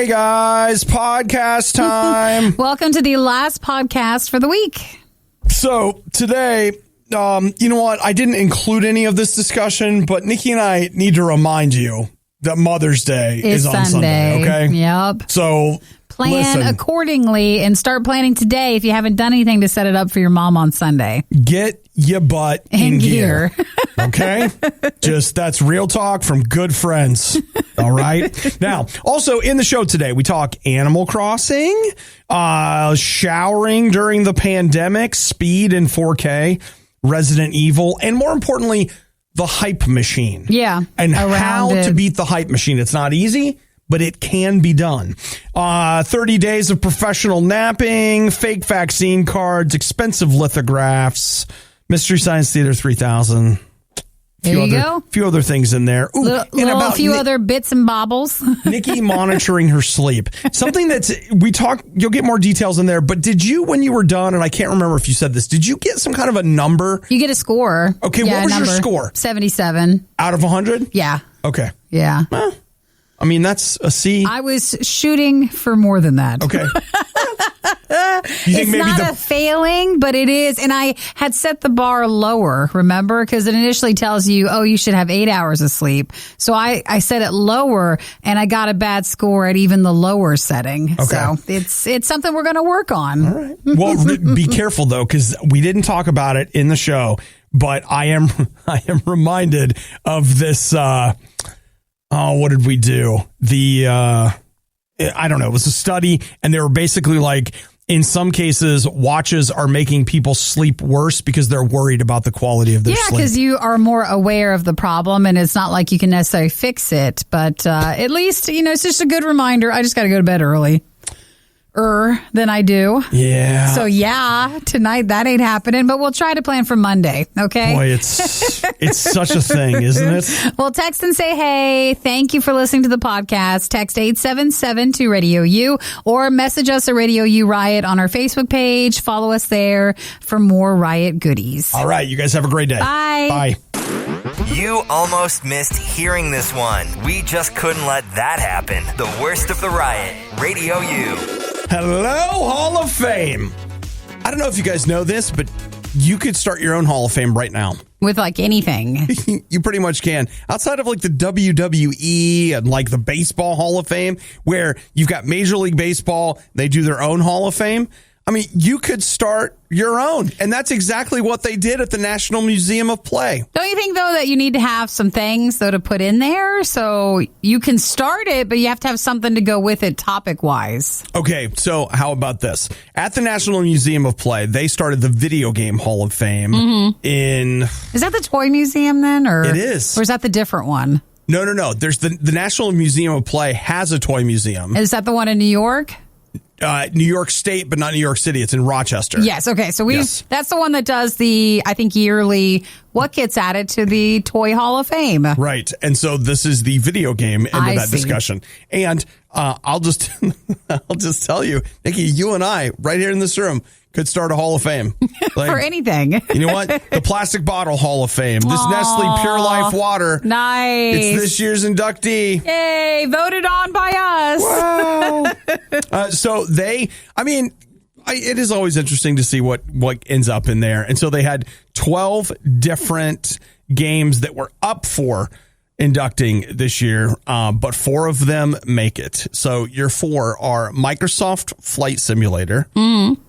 Hey guys, podcast time. Welcome to the last podcast for the week. So today, you know what? I didn't include any of this discussion, but Nikki and I need to remind you that Mother's Day is on Sunday. Okay. Yep. So plan accordingly and start planning today if you haven't done anything to set it up for your mom on Sunday. Get your butt in gear. Okay? That's real talk from good friends. All right? Now, also in the show today, we talk Animal Crossing, showering during the pandemic, Speed in 4K, Resident Evil, and more importantly, the hype machine. Yeah. And how to beat the hype machine. It's not easy, but it can be done. 30 days of professional napping, fake vaccine cards, expensive lithographs, Mystery Science Theater 3000. There you go. Few other things in there. Ooh, a few other bits and bobbles. Nikki monitoring her sleep. Something you'll get more details in there, but did you, when you were done, and I can't remember if you said this, did you get some kind of a number? You get a score. Okay, what was your score? 77. Out of 100? Yeah. Okay. Yeah. Well, I mean, that's a C. I was shooting for more than that. Okay. It's not a failing, but it is. And I had set the bar lower, remember? Because it initially tells you, you should have 8 hours of sleep. So I set it lower, and I got a bad score at even the lower setting. Okay. So it's something we're going to work on. All right. Well, be careful, though, because we didn't talk about it in the show, but I am reminded of this. What did we do? I don't know. It was a study, and they were basically like, in some cases, watches are making people sleep worse because they're worried about the quality of their sleep. Yeah, because you are more aware of the problem, and it's not like you can necessarily fix it. But at least, it's just a good reminder. I just got to go to bed early. Than I do. Yeah. So tonight that ain't happening, but we'll try to plan for Monday. Okay. Boy, it's such a thing, isn't it? Well, text and say, hey, thank you for listening to the podcast. Text 877 to RadioU or message us at RadioU Riot on our Facebook page. Follow us there for more Riot goodies. All right. You guys have a great day. Bye. Bye. You almost missed hearing this one. We just couldn't let that happen. The worst of the Riot. RadioU. Hello, Hall of Fame. I don't know if you guys know this, but you could start your own Hall of Fame right now. With anything. You pretty much can. Outside of the WWE and the Baseball Hall of Fame, where you've got Major League Baseball, they do their own Hall of Fame. I mean, you could start your own. And that's exactly what they did at the National Museum of Play. Don't you think, though, that you need to have some things, though, to put in there? So you can start it, but you have to have something to go with it topic-wise. Okay, so how about this? At the National Museum of Play, they started the Video Game Hall of Fame in... Is that the Toy Museum, then? Or it is. Or is that the different one? No. There's the National Museum of Play has a toy museum. Is that the one in New York? New York State, but not New York City. It's in Rochester. Yes. Okay. So that's the one that does I think yearly, what gets added to the Toy Hall of Fame. Right. And so this is the video game end of that discussion. And I'll just tell you, Nikki, you and I right here in this room could start a Hall of Fame. For anything. You know what? The Plastic Bottle Hall of Fame. This Nestle Pure Life Water. Nice. It's this year's inductee. Yay. Voted on by us. Wow. So it is always interesting to see what ends up in there. And so they had 12 different games that were up for inducting this year, but 4 of them make it. So your 4 are Microsoft Flight Simulator,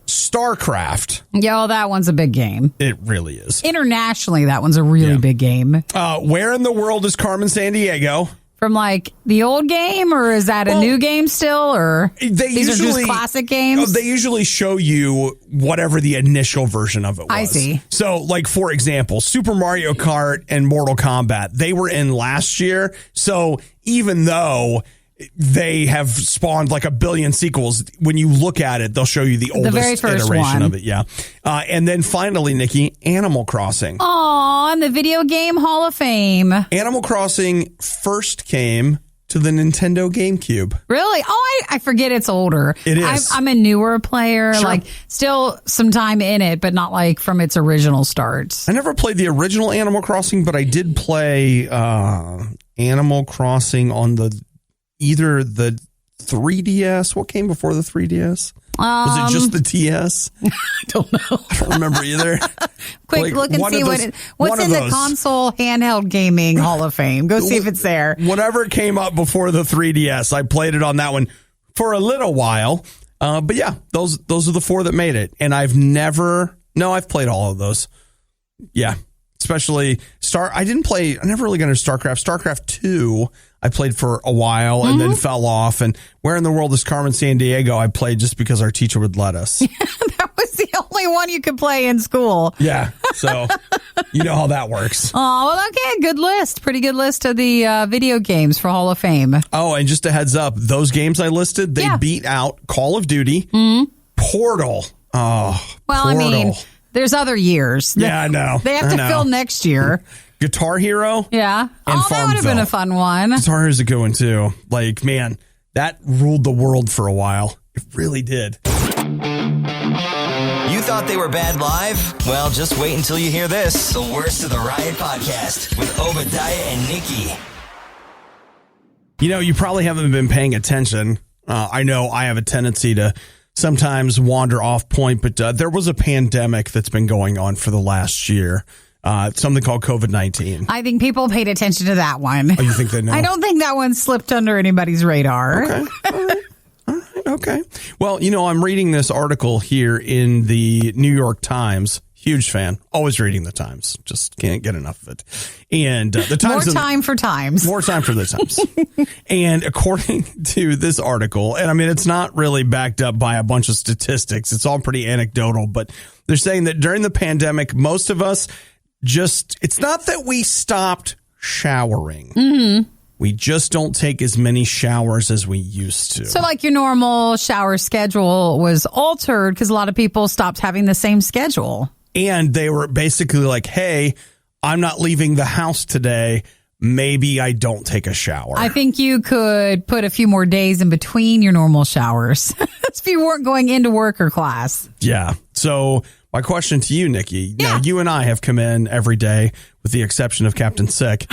StarCraft. Yo, that one's a big game. It really is. Internationally, that one's a really big game. Where in the world is Carmen Sandiego? From the old game, or is that a new game still, or these are just classic games? They usually show you whatever the initial version of it was. I see. So, for example, Super Mario Kart and Mortal Kombat, they were in last year. So even though they have spawned a billion sequels, when you look at it, they'll show you the oldest very first iteration one. of it. Yeah. And then finally, Nikki, Animal Crossing. Aw, the Video Game Hall of Fame. Animal Crossing first came to the Nintendo GameCube. Really? Oh, I forget it's older. It is. I'm a newer player, Sure. Still some time in it, but not from its original start. I never played the original Animal Crossing, but I did play Animal Crossing on either the 3DS. What came before the 3DS? Was it just the TS? I don't know. I don't remember either. Quick, look and see what's in the console handheld gaming Hall of Fame. Go see if it's there. Whatever came up before the 3DS, I played it on that one for a little while. But yeah, those are the 4 that made it. And I've played all of those. Yeah. Especially I never really got into StarCraft. StarCraft 2, I played for a while and then fell off. And Where in the World is Carmen Sandiego, I played just because our teacher would let us. That was the only one you could play in school. Yeah. So you know how that works. Oh, well, okay. Good list. Pretty good list of the video games for Hall of Fame. Oh, and just a heads up, those games I listed, they beat out Call of Duty, Portal. Oh, well, Portal. I mean, there's other years. Yeah, I know. They have to fill next year. Guitar Hero. Yeah. And that would have been a fun one. Guitar Hero is a good one, too. Like, man, that ruled the world for a while. It really did. You thought they were bad live? Well, just wait until you hear this. The Worst of the Riot podcast with Obadiah and Nikki. You know, you probably haven't been paying attention. I know I have a tendency to sometimes wander off point, but there was a pandemic that's been going on for the last year. Something called COVID-19. I think people paid attention to that one. Oh, you think they know? I don't think that one slipped under anybody's radar. Okay. All right. Okay. Well, you know, I'm reading this article here in the New York Times. Huge fan. Always reading the Times. Just can't get enough of it. And the Times. More time for Times. More time for the Times. And according to this article, and I mean, it's not really backed up by a bunch of statistics. It's all pretty anecdotal, but they're saying that during the pandemic, most of us it's not that we stopped showering. Mm-hmm. We just don't take as many showers as we used to. So like your normal shower schedule was altered because a lot of people stopped having the same schedule. And they were basically like, hey, I'm not leaving the house today. Maybe I don't take a shower. I think you could put a few more days in between your normal showers if you weren't going into work or class. Yeah. So my question to you, Nikki, now you and I have come in every day with the exception of Captain Sick.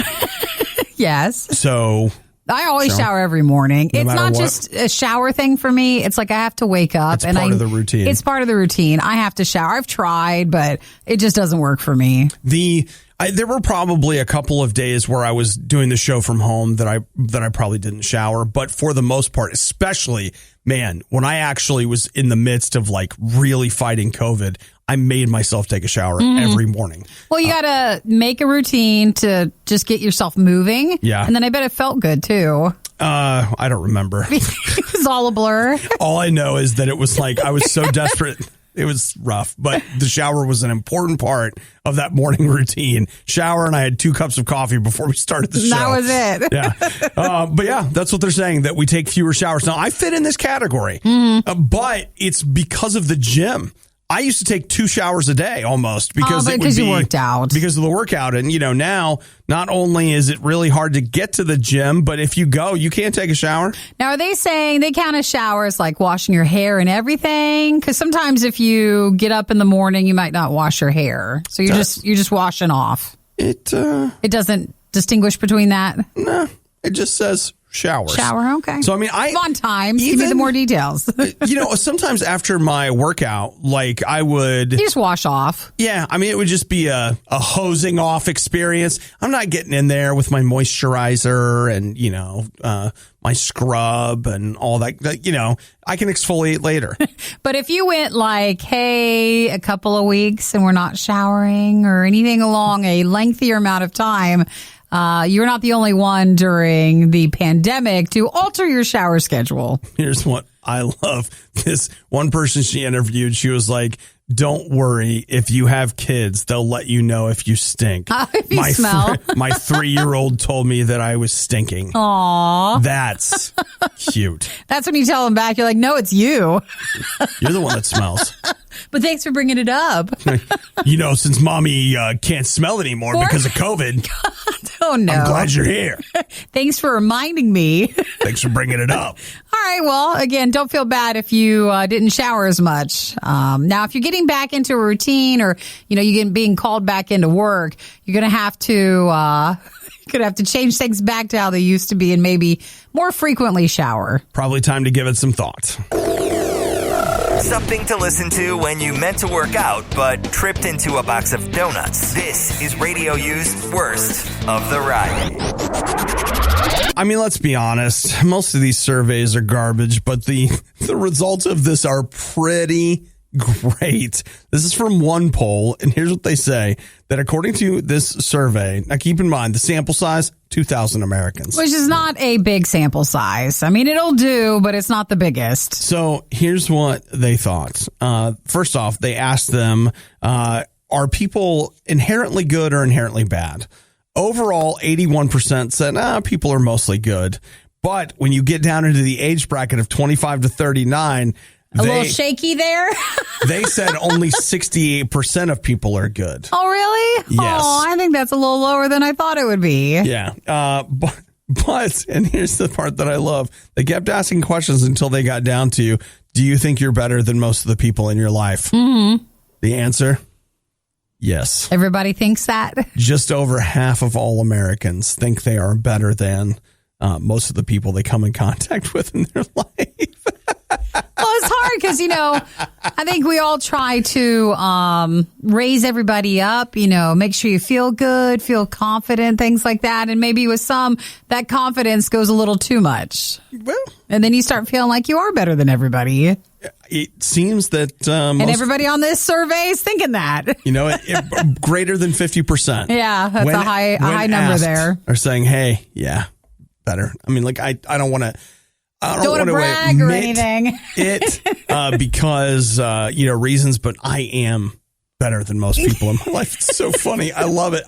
Yes. So I always shower every morning. It's not just a shower thing for me. It's like I have to wake up. It's part of the routine. It's part of the routine. I have to shower. I've tried, but it just doesn't work for me. There were probably a couple of days where I was doing the show from home that I probably didn't shower. But for the most part, especially, man, when I actually was in the midst of like really fighting COVID, I made myself take a shower every morning. Well, you got to make a routine to just get yourself moving. Yeah. And then I bet it felt good, too. I don't remember. It was all a blur. All I know is that it was like I was so desperate. It was rough, but the shower was an important part of that morning routine. Shower, and I had 2 cups of coffee before we started the show. That was it. Yeah. But yeah, that's what they're saying, that we take fewer showers. Now, I fit in this category, but it's because of the gym. I used to take 2 showers a day almost because you worked out. Because of the workout. And, you know, now not only is it really hard to get to the gym, but if you go, you can't take a shower. Now, are they saying they count as showers like washing your hair and everything? Because sometimes if you get up in the morning, you might not wash your hair. So you're just washing off. It doesn't distinguish between that? No, it just says showers. Shower, okay. So, I mean, Come on, Times. Give me the more details. You know, sometimes after my workout, like I would... You just wash off. Yeah, I mean, it would just be a hosing off experience. I'm not getting in there with my moisturizer and, you know, my scrub and all that. You know, I can exfoliate later. But if you went like, hey, a couple of weeks and we're not showering or anything along a lengthier amount of time... you're not the only one during the pandemic to alter your shower schedule. Here's what I love. This one person she interviewed, she was like, don't worry. If you have kids, they'll let you know if you stink. If you smell. My 3-year-old told me that I was stinking. Aww. That's cute. That's when you tell them back. You're like, no, it's you. You're the one that smells. But thanks for bringing it up. You know, since mommy can't smell anymore because of COVID. God, oh, no. I'm glad you're here. Thanks for reminding me. Thanks for bringing it up. All right. Well, again, don't feel bad if you didn't shower as much. Now, if you're getting back into a routine or, you know, being called back into work, you're going to have to Could have to change things back to how they used to be and maybe more frequently shower. Probably time to give it some thought. Something to listen to when you meant to work out but tripped into a box of donuts. This is RadioU's Worst of the Riot. I mean, let's be honest. Most of these surveys are garbage, but the results of this are pretty great. This is from one poll, and here's what they say. That according to this survey, now keep in mind, the sample size, 2,000 Americans. Which is not a big sample size. I mean, it'll do, but it's not the biggest. So here's what they thought. First off, they asked them, are people inherently good or inherently bad? Overall, 81% said, people are mostly good. But when you get down into the age bracket of 25 to 39, a little shaky there. They said only 68% of people are good. Oh, really? Yes. Oh, I think that's a little lower than I thought it would be. Yeah. But, and here's the part that I love. They kept asking questions until they got down to, do you think you're better than most of the people in your life? Mm-hmm. The answer, yes. Everybody thinks that? Just over half of all Americans think they are better than most of the people they come in contact with in their life. Well, it's hard because, I think we all try to raise everybody up, make sure you feel good, feel confident, things like that. And maybe with some, that confidence goes a little too much. Well, and then you start feeling like you are better than everybody. It seems that... and everybody on this survey is thinking that. Greater than 50%. Yeah, that's a high number there. Are saying, hey, yeah, better. I mean, I don't want to... I don't want to brag or anything. Because, reasons, but I am better than most people in my life. It's so funny. I love it.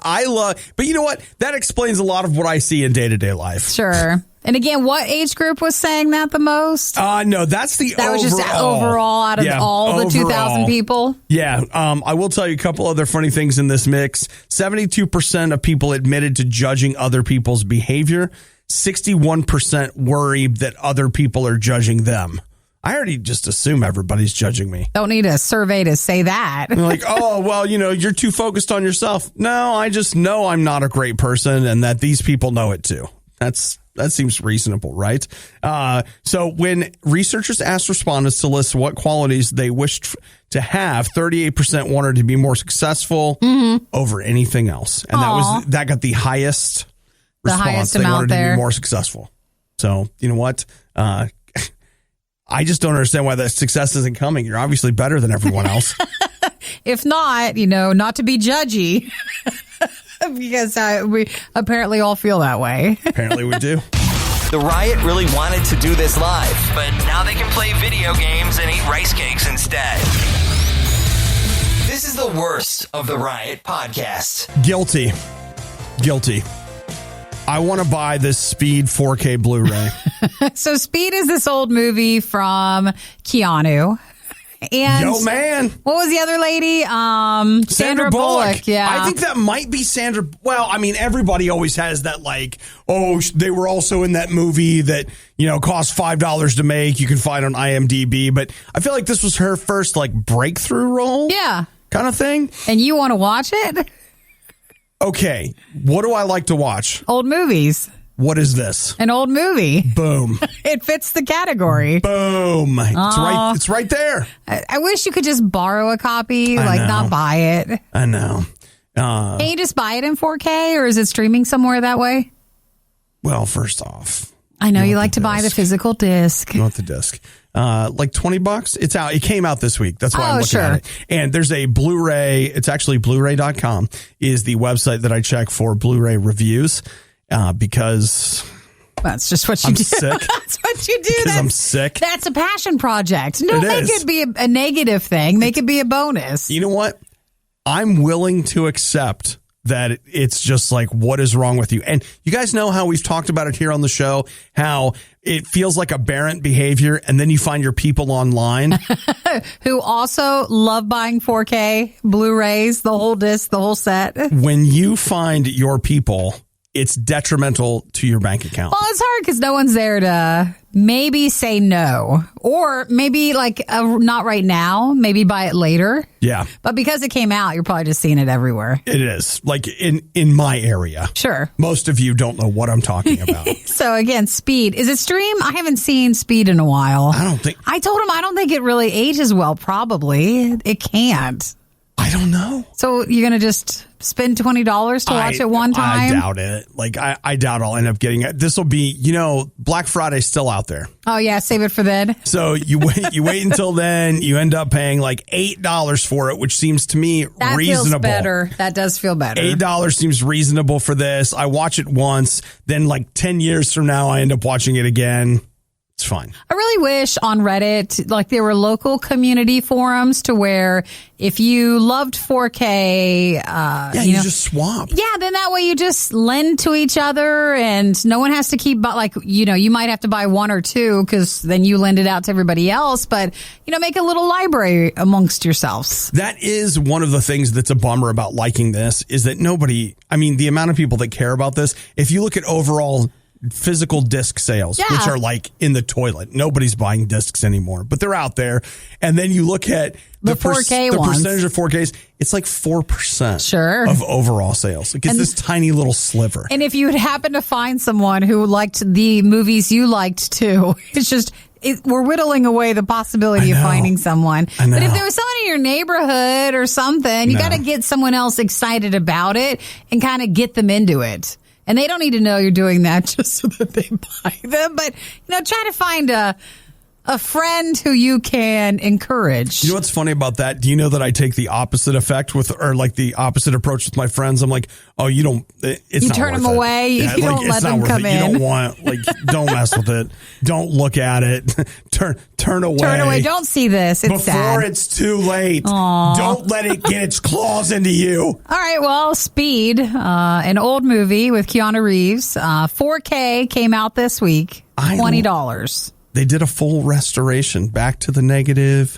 But you know what? That explains a lot of what I see in day-to-day life. Sure. And again, what age group was saying that the most? No, that's the overall. That was just overall out of all the 2,000 people? Yeah. I will tell you a couple other funny things in this mix. 72% of people admitted to judging other people's behavior. 61% worried that other people are judging them. I already just assume everybody's judging me. Don't need a survey to say that. They're like, oh, well, you're too focused on yourself. No, I just know I'm not a great person and that these people know it too. That seems reasonable, right? So when researchers asked respondents to list what qualities they wished to have, 38% wanted to be more successful over anything else. And that got the highest response. The highest they amount wanted there. To be more successful. So, you know what? I just don't understand why that success isn't coming. You're obviously better than everyone else. If not, not to be judgy. Because we apparently all feel that way. Apparently we do. The Riot really wanted to do this live, but now they can play video games and eat rice cakes instead. This is the Worst of the Riot podcast. Guilty. I want to buy this Speed 4K Blu-ray. So Speed is this old movie from Keanu. And yo, man. What was the other lady? Sandra Bullock. Yeah. I think that might be Sandra. Well, I mean, everybody always has that they were also in that movie that, cost $5 to make. You can find on IMDb. But I feel like this was her first breakthrough role. Yeah. Kind of thing. And you want to watch it? Okay. What do I like to watch? Old movies. What is this? An old movie. Boom. It fits the category. Boom. It's right there. I wish you could just borrow a copy, not buy it. I know. Can you just buy it in 4K or is it streaming somewhere that way? Well, first off, I know you like to buy the physical disc. You want the disc. $20. It's out. It came out this week. That's why I'm looking at it. And there's a Blu-ray. It's actually Blu-ray.com is the website that I check for Blu-ray reviews. Because that's just what you do. Sick. That's what you do. Because I'm sick. That's a passion project. Don't make it be a negative thing. Make it be a bonus. You know what? I'm willing to accept that it's just what is wrong with you? And you guys know how we've talked about it here on the show, how it feels like aberrant behavior. And then you find your people online who also love buying 4K Blu-rays, the whole disc, the whole set. When you find your people it's detrimental to your bank account. Well, it's hard because no one's there to maybe say no, or maybe like not right now, maybe buy it later. Yeah. But because it came out, you're probably just seeing it everywhere. It is. Like in my area. Sure. Most of you don't know what I'm talking about. So again, Speed. Is it Stream? I haven't seen Speed in a while. I told him I don't think it really ages well, probably. It can't. I don't know. So you're going to just spend $20 to watch it one time? I doubt it. Like, I doubt I'll end up getting it. This will be, Black Friday's still out there. Oh, yeah. Save it for then. So you wait until then. You end up paying like $8 for it, which seems to me that reasonable. Feels better. That does feel better. $8 seems reasonable for this. I watch it once. Then like 10 years from now, I end up watching it again. It's fine. I really wish on Reddit, like there were local community forums to where if you loved 4K, you just swap. Yeah, then that way you just lend to each other and no one has to keep, you might have to buy one or two because then you lend it out to everybody else. But, make a little library amongst yourselves. That is one of the things that's a bummer about liking this is that the amount of people that care about this, if you look at overall physical disc sales, which are like in the toilet. Nobody's buying discs anymore, but they're out there. And then you look at the 4K ones. Percentage of 4Ks, it's like 4% of overall sales. Like it's this tiny little sliver. And if you would happen to find someone who liked the movies you liked too, it's just we're whittling away the possibility of finding someone. But if there was someone in your neighborhood or something, you got to get someone else excited about it and kind of get them into it. And they don't need to know you're doing that just so that they buy them. But, try to find a friend who you can encourage. You know what's funny about that? Do you know that I take the opposite effect the opposite approach with my friends? I'm like, oh, you don't, it's you not turn worth them it. away. Yeah, you don't let them come in. You don't want, don't mess with it. Don't look at it. Turn away. Turn away. Don't see this. It's before sad. It's too late. Aww. Don't let it get its claws into you. All right. Well, Speed, an old movie with Keanu Reeves, 4K came out this week. $20. They did a full restoration, back to the negative.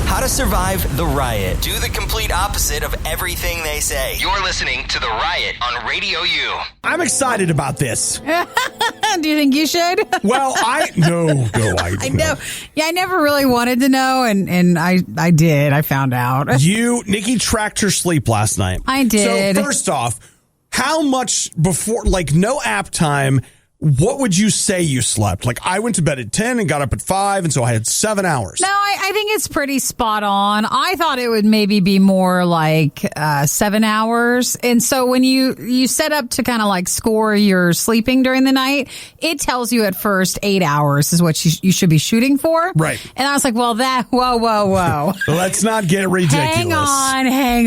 How to survive the riot. Do the complete opposite of everything they say. You're listening to The Riot on RadioU. I'm excited about this. Do you think you should? Well, I know. Yeah, I never really wanted to know, and I did. I found out. Nikki tracked her sleep last night. I did. So first off, how much before, no app time, what would you say you slept? Like, I went to bed at 10 and got up at 5, and so I had 7 hours. No, I think it's pretty spot on. I thought it would maybe be more like 7 hours. And so when you set up to kind of like score your sleeping during the night, it tells you at first 8 hours is what you should be shooting for. Right. And I was like, well, whoa. Let's not get ridiculous. Hang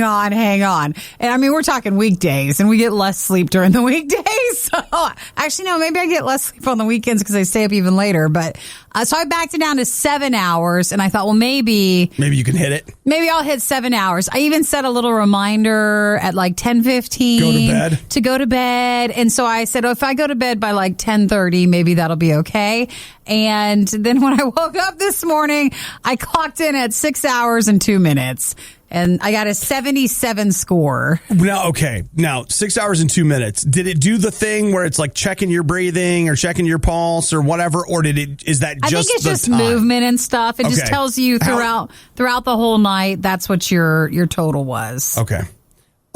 on. And we're talking weekdays, and we get less sleep during the weekdays. So actually, no, maybe I get less sleep on the weekends because I stay up even later. But so I backed it down to 7 hours, and I thought, well, maybe you can hit it. Maybe I'll hit 7 hours. I even set a little reminder at like 10:15 to go to bed. And so I said, if I go to bed by like 10:30, maybe that'll be okay. And then when I woke up this morning, I clocked in at 6 hours and 2 minutes. And I got a 77 score. Now, 6 hours and 2 minutes. Did it do the thing where it's like checking your breathing or checking your pulse or whatever? Or is that just I think it's just time? Movement and stuff. It just tells you throughout the whole night, that's what your total was. Okay.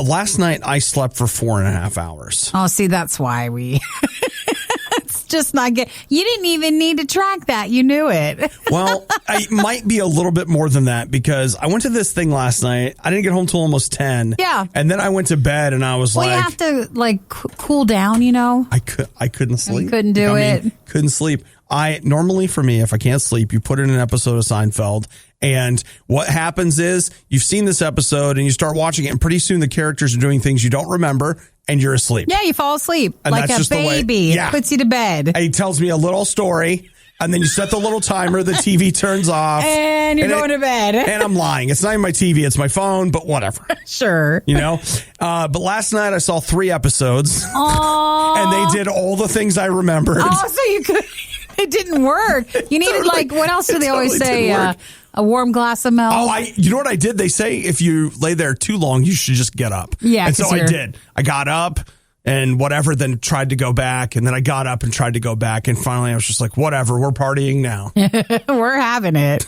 Last night, I slept for 4.5 hours. Oh, see, that's why we... It's just not good. You didn't even need to track that. You knew it. Well, it might be a little bit more than that because I went to this thing last night. I didn't get home till almost 10. Yeah. And then I went to bed and I was you have to cool down, I couldn't sleep. You couldn't do it. Couldn't sleep. Normally for me, if I can't sleep, you put in an episode of Seinfeld. And what happens is you've seen this episode and you start watching it, and pretty soon the characters are doing things you don't remember and you're asleep. Yeah, you fall asleep and like a baby. It puts you to bed. And he tells me a little story, and then you set the little timer, the TV turns off. And you're going to bed. And I'm lying. It's not even my TV, it's my phone, but whatever. Sure. But last night I saw 3 episodes. Aww. And they did all the things I remembered. Oh, so you could... It didn't work. You needed what else do they always say? A warm glass of milk. Oh, you know what I did? They say if you lay there too long, you should just get up. Yeah. And so I did. I got up, and whatever, then tried to go back. And then I got up and tried to go back. And finally, I was just like, whatever, we're partying now. We're having it.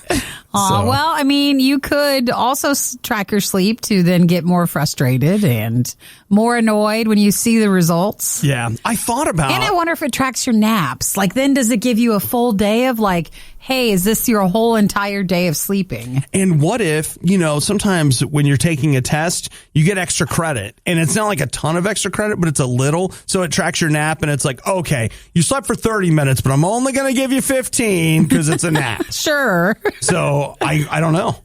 Well, I mean, you could also track your sleep to then get more frustrated and more annoyed when you see the results. Yeah, I thought about it. And I wonder if it tracks your naps. Like, then does it give you a full day of like, hey, is this your whole entire day of sleeping? And what if, sometimes when you're taking a test, you get extra credit. And it's not like a ton of extra credit, but it's a little. So it tracks your nap and it's like, okay, you slept for 30 minutes, but I'm only going to give you 15 because it's a nap. Sure. So I don't know.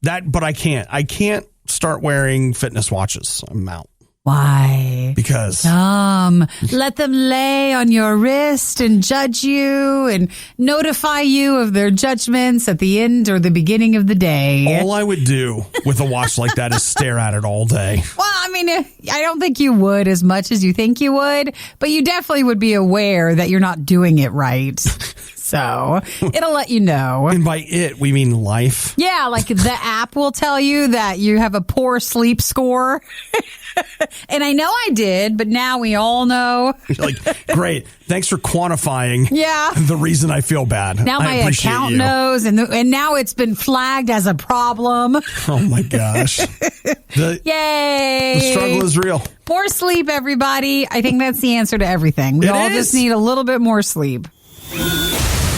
But I can't start wearing fitness watches. I'm out. Why? Because let them lay on your wrist and judge you and notify you of their judgments at the end or the beginning of the day. All I would do with a watch like that is stare at it all day. Well, I mean, I don't think you would as much as you think you would, but you definitely would be aware that you're not doing it right. So it'll let you know. And by it, we mean life. Yeah, like the app will tell you that you have a poor sleep score. And I know I did, but now we all know. Like, great. Thanks for quantifying the reason I feel bad. Now my account knows, and now it's been flagged as a problem. Oh, my gosh. Yay. The struggle is real. More sleep, everybody. I think that's the answer to everything. We all just need a little bit more sleep.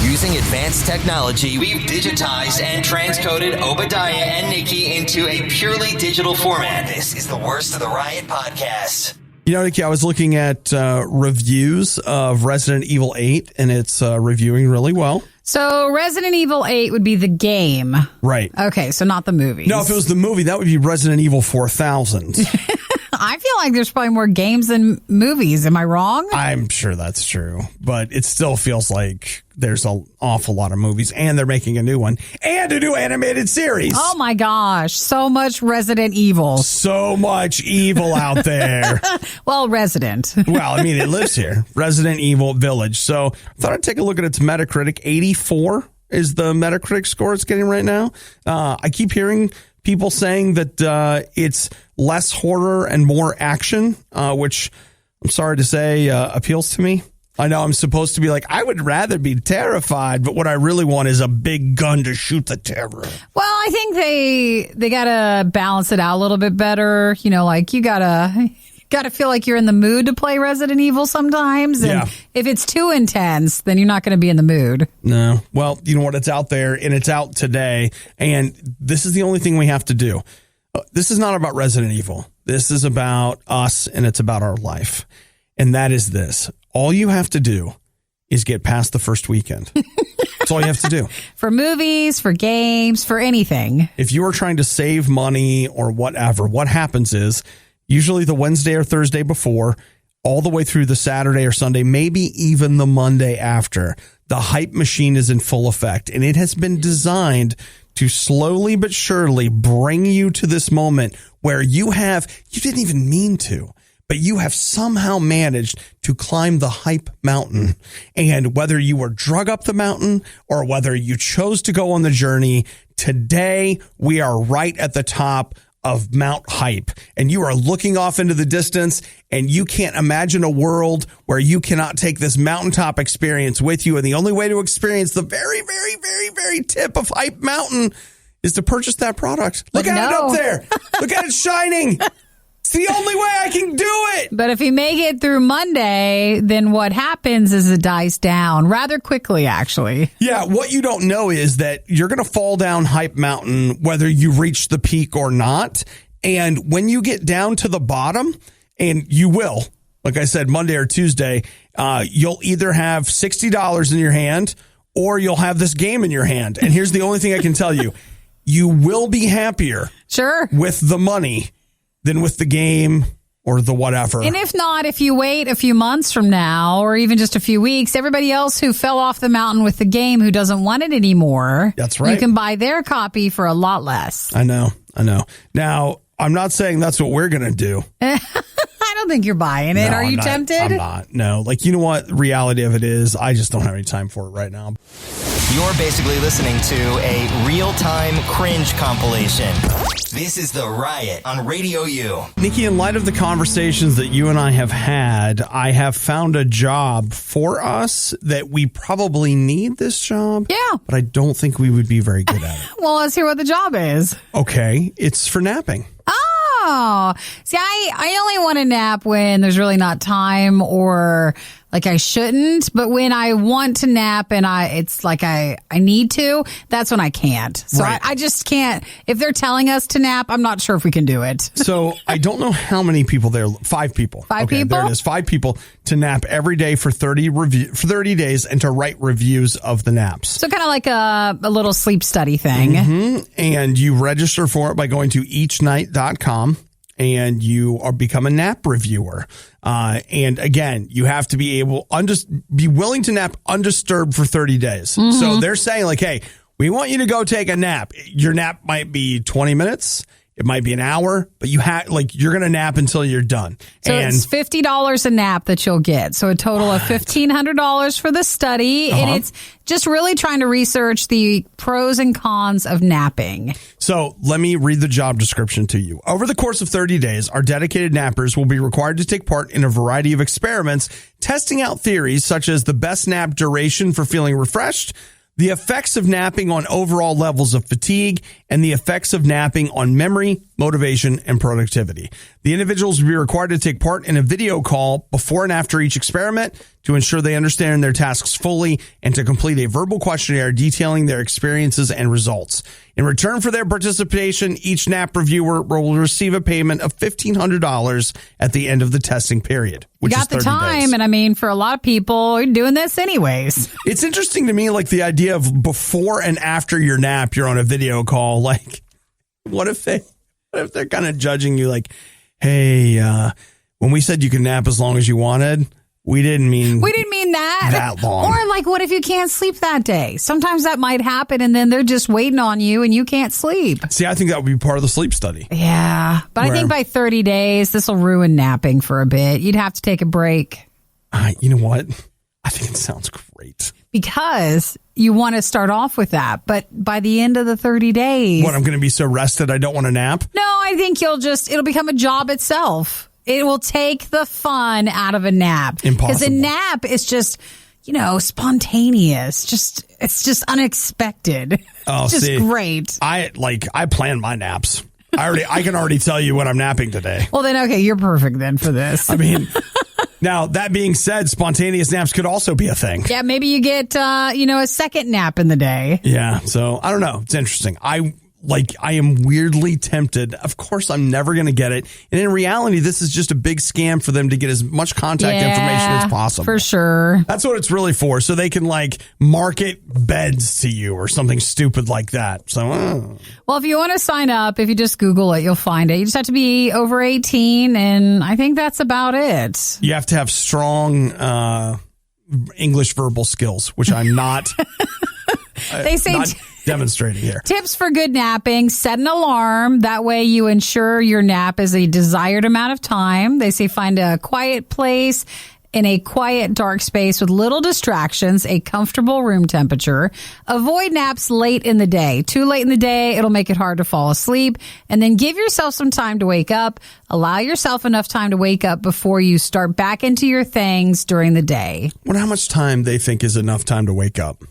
Using advanced technology, we've digitized and transcoded Obadiah and Nikki into a purely digital format. This is the Worst of the Riot podcast. Nikki, I was looking at reviews of Resident Evil 8, and it's reviewing really well. So Resident Evil 8 would be the game. Right. Okay, so not the movie. No, if it was the movie, that would be Resident Evil 4000. I feel like there's probably more games than movies. Am I wrong? I'm sure that's true, but it still feels like there's an awful lot of movies, and they're making a new one and a new animated series. Oh my gosh, so much Resident Evil. So much evil out there. Well, Resident. Well, I mean, it lives here. Resident Evil Village. So I thought I'd take a look at its Metacritic. 84 is the Metacritic score it's getting right now. I keep hearing people saying that it's less horror and more action, which I'm sorry to say appeals to me. I know I'm supposed to be like, I would rather be terrified, but what I really want is a big gun to shoot the terror. Well, I think they got to balance it out a little bit better. Like you got to feel like you're in the mood to play Resident Evil sometimes. And if it's too intense, then you're not going to be in the mood. No. Well, you know what? It's out there and it's out today. And this is the only thing we have to do. This is not about Resident Evil. This is about us and it's about our life. And that is this. All you have to do is get past the first weekend. That's all you have to do. For movies, for games, for anything. If you are trying to save money or whatever, what happens is usually the Wednesday or Thursday before, all the way through the Saturday or Sunday, maybe even the Monday after, the hype machine is in full effect. And it has been designed to slowly but surely bring you to this moment where you didn't even mean to, but you have somehow managed to climb the hype mountain. And whether you were drug up the mountain or whether you chose to go on the journey, today we are right at the top of Mount Hype, and you are looking off into the distance, and you can't imagine a world where you cannot take this mountaintop experience with you. And the only way to experience the very, very, very, very tip of Hype Mountain is to purchase that product. Look at it up there. Look at it shining. It's the only way I can do it. But if you make it through Monday, then what happens is it dies down rather quickly, actually. Yeah, what you don't know is that you're going to fall down Hype Mountain whether you reach the peak or not. And when you get down to the bottom, and you will, like I said, Monday or Tuesday, you'll either have $60 in your hand or you'll have this game in your hand. And here's the only thing I can tell you. You will be happier with the money than with the game or the whatever. And if not, if you wait a few months from now or even just a few weeks, everybody else who fell off the mountain with the game who doesn't want it anymore, that's right, you can buy their copy for a lot less. I know. Now, I'm not saying that's what we're going to do. I don't think you're buying it. No, Are you tempted? I'm not. No. Like, you know what? The reality of it is I just don't have any time for it right now. You're basically listening to a real-time cringe compilation. This is The Riot on RadioU. Nikki, in light of the conversations that you and I have had, I have found a job for us that we probably need this job. Yeah. But I don't think we would be very good at it. Well, let's hear what the job is. Okay. It's for napping. Oh, see, I only want to nap when there's really not time or like I shouldn't. But when I want to nap and it's like I need to, that's when I can't. So Right. I just can't. If they're telling us to nap, I'm not sure if we can do it. So I don't know how many people there. 5 people. Five okay, people? There it is. 5 people to nap every day for 30 days and to write reviews of the naps. So kind of like a little sleep study thing. Mm-hmm. And you register for it by going to eachnight.com. And you become a nap reviewer. And again, you have to be be willing to nap undisturbed for 30 days. Mm-hmm. So they're saying like, hey, we want you to go take a nap. Your nap might be 20 minutes. It might be an hour, but you're going to nap until you're done. So it's $50 a nap that you'll get. So a total of $1,500 for the study. And it's just really trying to research the pros and cons of napping. So let me read the job description to you. Over the course of 30 days, our dedicated nappers will be required to take part in a variety of experiments, testing out theories such as the best nap duration for feeling refreshed, the effects of napping on overall levels of fatigue, and the effects of napping on memory, motivation, and productivity. The individuals will be required to take part in a video call before and after each experiment to ensure they understand their tasks fully and to complete a verbal questionnaire detailing their experiences and results. In return for their participation, each nap reviewer will receive a payment of $1,500 at the end of the testing period, which You got is 30 the time, days. and I mean, for a lot of people, you're doing this anyways. It's interesting to me, like the idea of before and after your nap, you're on a video call. Like, what if they're kind of judging you? Like, hey, when we said you could nap as long as you wanted, we didn't mean that long. Or like, what if you can't sleep that day? Sometimes that might happen, and then they're just waiting on you, and you can't sleep. See, I think that would be part of the sleep study. Yeah, but I think by 30 days, this will ruin napping for a bit. You'd have to take a break. You know what? I think it sounds great. Because you want to start off with that. But by the end of the 30 days... What, I'm going to be so rested I don't want to nap? No, I think it'll become a job itself. It will take the fun out of a nap. Impossible. Because a nap is just, spontaneous. It's just unexpected. Oh, it's just great. I plan my naps. I can already tell you when I'm napping today. Well, then, okay, you're perfect then for this. I mean... Now, that being said, spontaneous naps could also be a thing. Yeah, maybe you get, a second nap in the day. Yeah, so I don't know. It's interesting. I am weirdly tempted. Of course, I'm never going to get it. And in reality, this is just a big scam for them to get as much contact information as possible. For sure. That's what it's really for. So they can market beds to you or something stupid like that. So, Well, if you want to sign up, if you just Google it, you'll find it. You just have to be over 18. And I think that's about it. You have to have strong English verbal skills, which I'm not. They say not demonstrating here. Tips for good napping: set an alarm. That way you ensure your nap is a desired amount of time. They say find a quiet place in a quiet, dark space with little distractions, a comfortable room temperature. Avoid naps late in the day. Too late in the day, it'll make it hard to fall asleep. And then give yourself some time to wake up. Allow yourself enough time to wake up before you start back into your things during the day. I wonder how much time they think is enough time to wake up.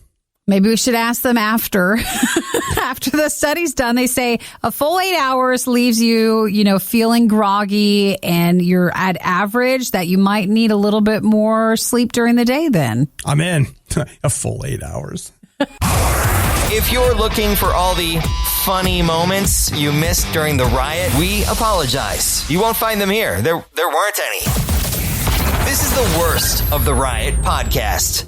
Maybe we should ask them after the study's done. They say a full 8 hours leaves you, feeling groggy, and you're at average that you might need a little bit more sleep during the day then. I'm in. A full 8 hours. If you're looking for all the funny moments you missed during the riot, we apologize. You won't find them here. There weren't any. This is the worst of the Riot podcast.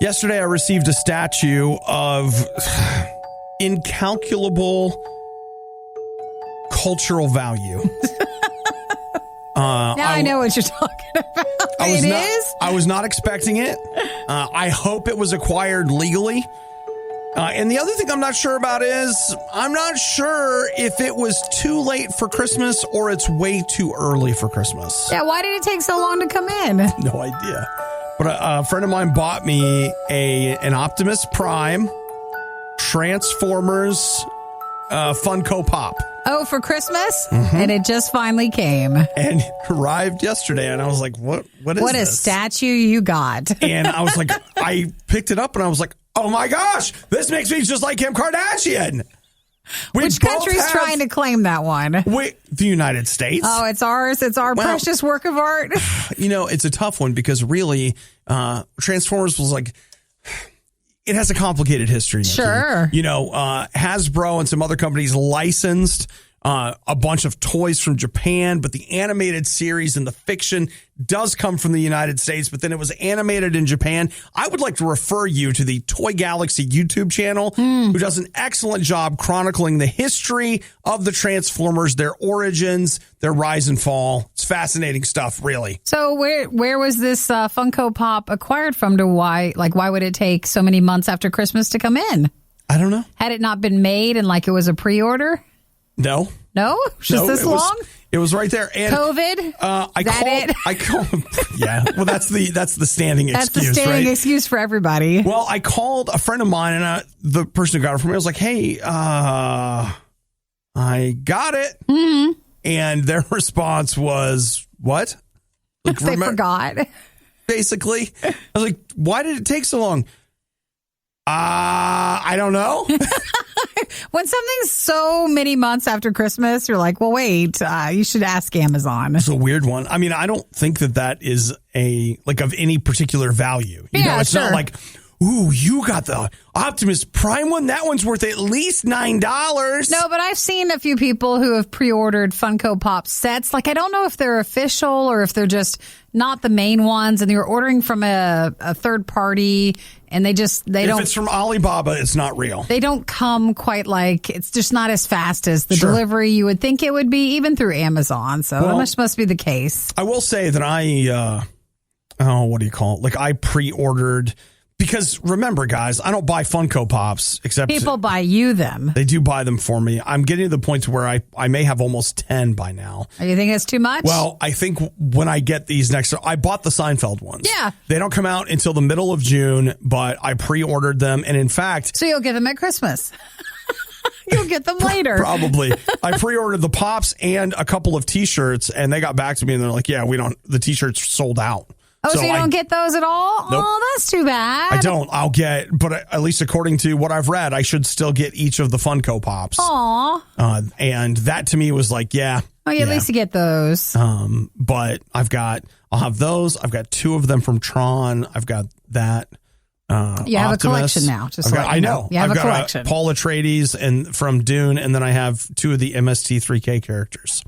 Yesterday, I received a statue of incalculable cultural value. I know what you're talking about. I was not expecting it. I hope it was acquired legally. And the other thing I'm not sure about is I'm not sure if it was too late for Christmas or it's way too early for Christmas. Yeah, why did it take so long to come in? No idea. But a friend of mine bought me an Optimus Prime Transformers Funko Pop. Oh, for Christmas? Mm-hmm. And it just finally came. And it arrived yesterday, and I was like, what is this? What a statue you got. And I was like, I picked it up, and I was like, oh my gosh, this makes me just like Kim Kardashian. Which country's trying to claim that one? The United States. Oh, it's ours. It's our precious work of art. It's a tough one because really, Transformers was like... It has a complicated history, Nikki. Sure. Hasbro and some other companies licensed a bunch of toys from Japan, but the animated series and the fiction does come from the United States, but then it was animated in Japan. I would like to refer you to the Toy Galaxy YouTube channel, who does an excellent job chronicling the history of the Transformers, their origins, their rise and fall. It's fascinating stuff, really. So where was this Funko Pop acquired from to why would it take so many months after Christmas to come in? I don't know. Had it not been made and it was a pre-order? No. No? Just this long? It was right there. And COVID? I called. Yeah. Well, that's the standing excuse. That's the standing excuse for everybody. Well, I called a friend of mine, and the person who got it from me, I was like, "Hey, I got it," mm-hmm. and their response was, "What?" They forgot. Basically, I was like, "Why did it take so long?" I don't know. When something's so many months after Christmas, you're like, well, wait, you should ask Amazon. It's a weird one. I mean, I don't think that is of any particular value. It's not like, ooh, you got the Optimus Prime one. That one's worth at least $9. No, but I've seen a few people who have pre-ordered Funko Pop sets. I don't know if they're official or if they're just not the main ones, and you're ordering from a third party, and they don't. If it's from Alibaba, it's not real. They don't come quite it's just not as fast as the delivery you would think it would be, even through Amazon. So that must be the case. I will say that what do you call it? I pre-ordered. Because remember, guys, I don't buy Funko Pops except people buy you them. They do buy them for me. I'm getting to the point to where I may have almost 10 by now. Oh, you think it's too much? Well, I think when I get these next, I bought the Seinfeld ones. Yeah. They don't come out until the middle of June, but I pre-ordered them. And in fact... So you'll get them at Christmas. You'll get them later. Probably. I pre-ordered the Pops and a couple of T-shirts, and they got back to me and they're like, yeah, the T-shirts sold out. Oh, so you don't get those at all? Nope. Oh, that's too bad. I don't. But at least according to what I've read, I should still get each of the Funko Pops. Aw. And that to me was like, yeah. Oh, at least you get those. But I'll have those. I've got 2 of them from Tron. I've got that. You have Optimus. A collection now. I know. You have I've a collection. Paul Atreides and from Dune, and then I have 2 of the MST3K characters.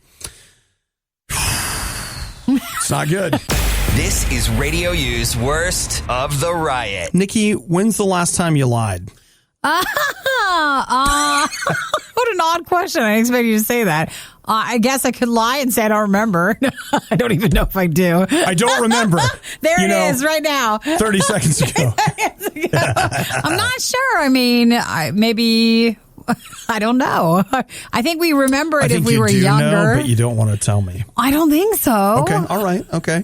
It's not good. This is RadioU's Worst of the Riot. Nikki, when's the last time you lied? What an odd question. I didn't expect you to say that. I guess I could lie and say I don't remember. I don't even know if I do. I don't remember. There it is right now. 30 seconds ago. I'm not sure. I mean, maybe... I don't know. I think we remember it if we were younger. Know, but you don't want to tell me. I don't think so. Okay. All right. Okay.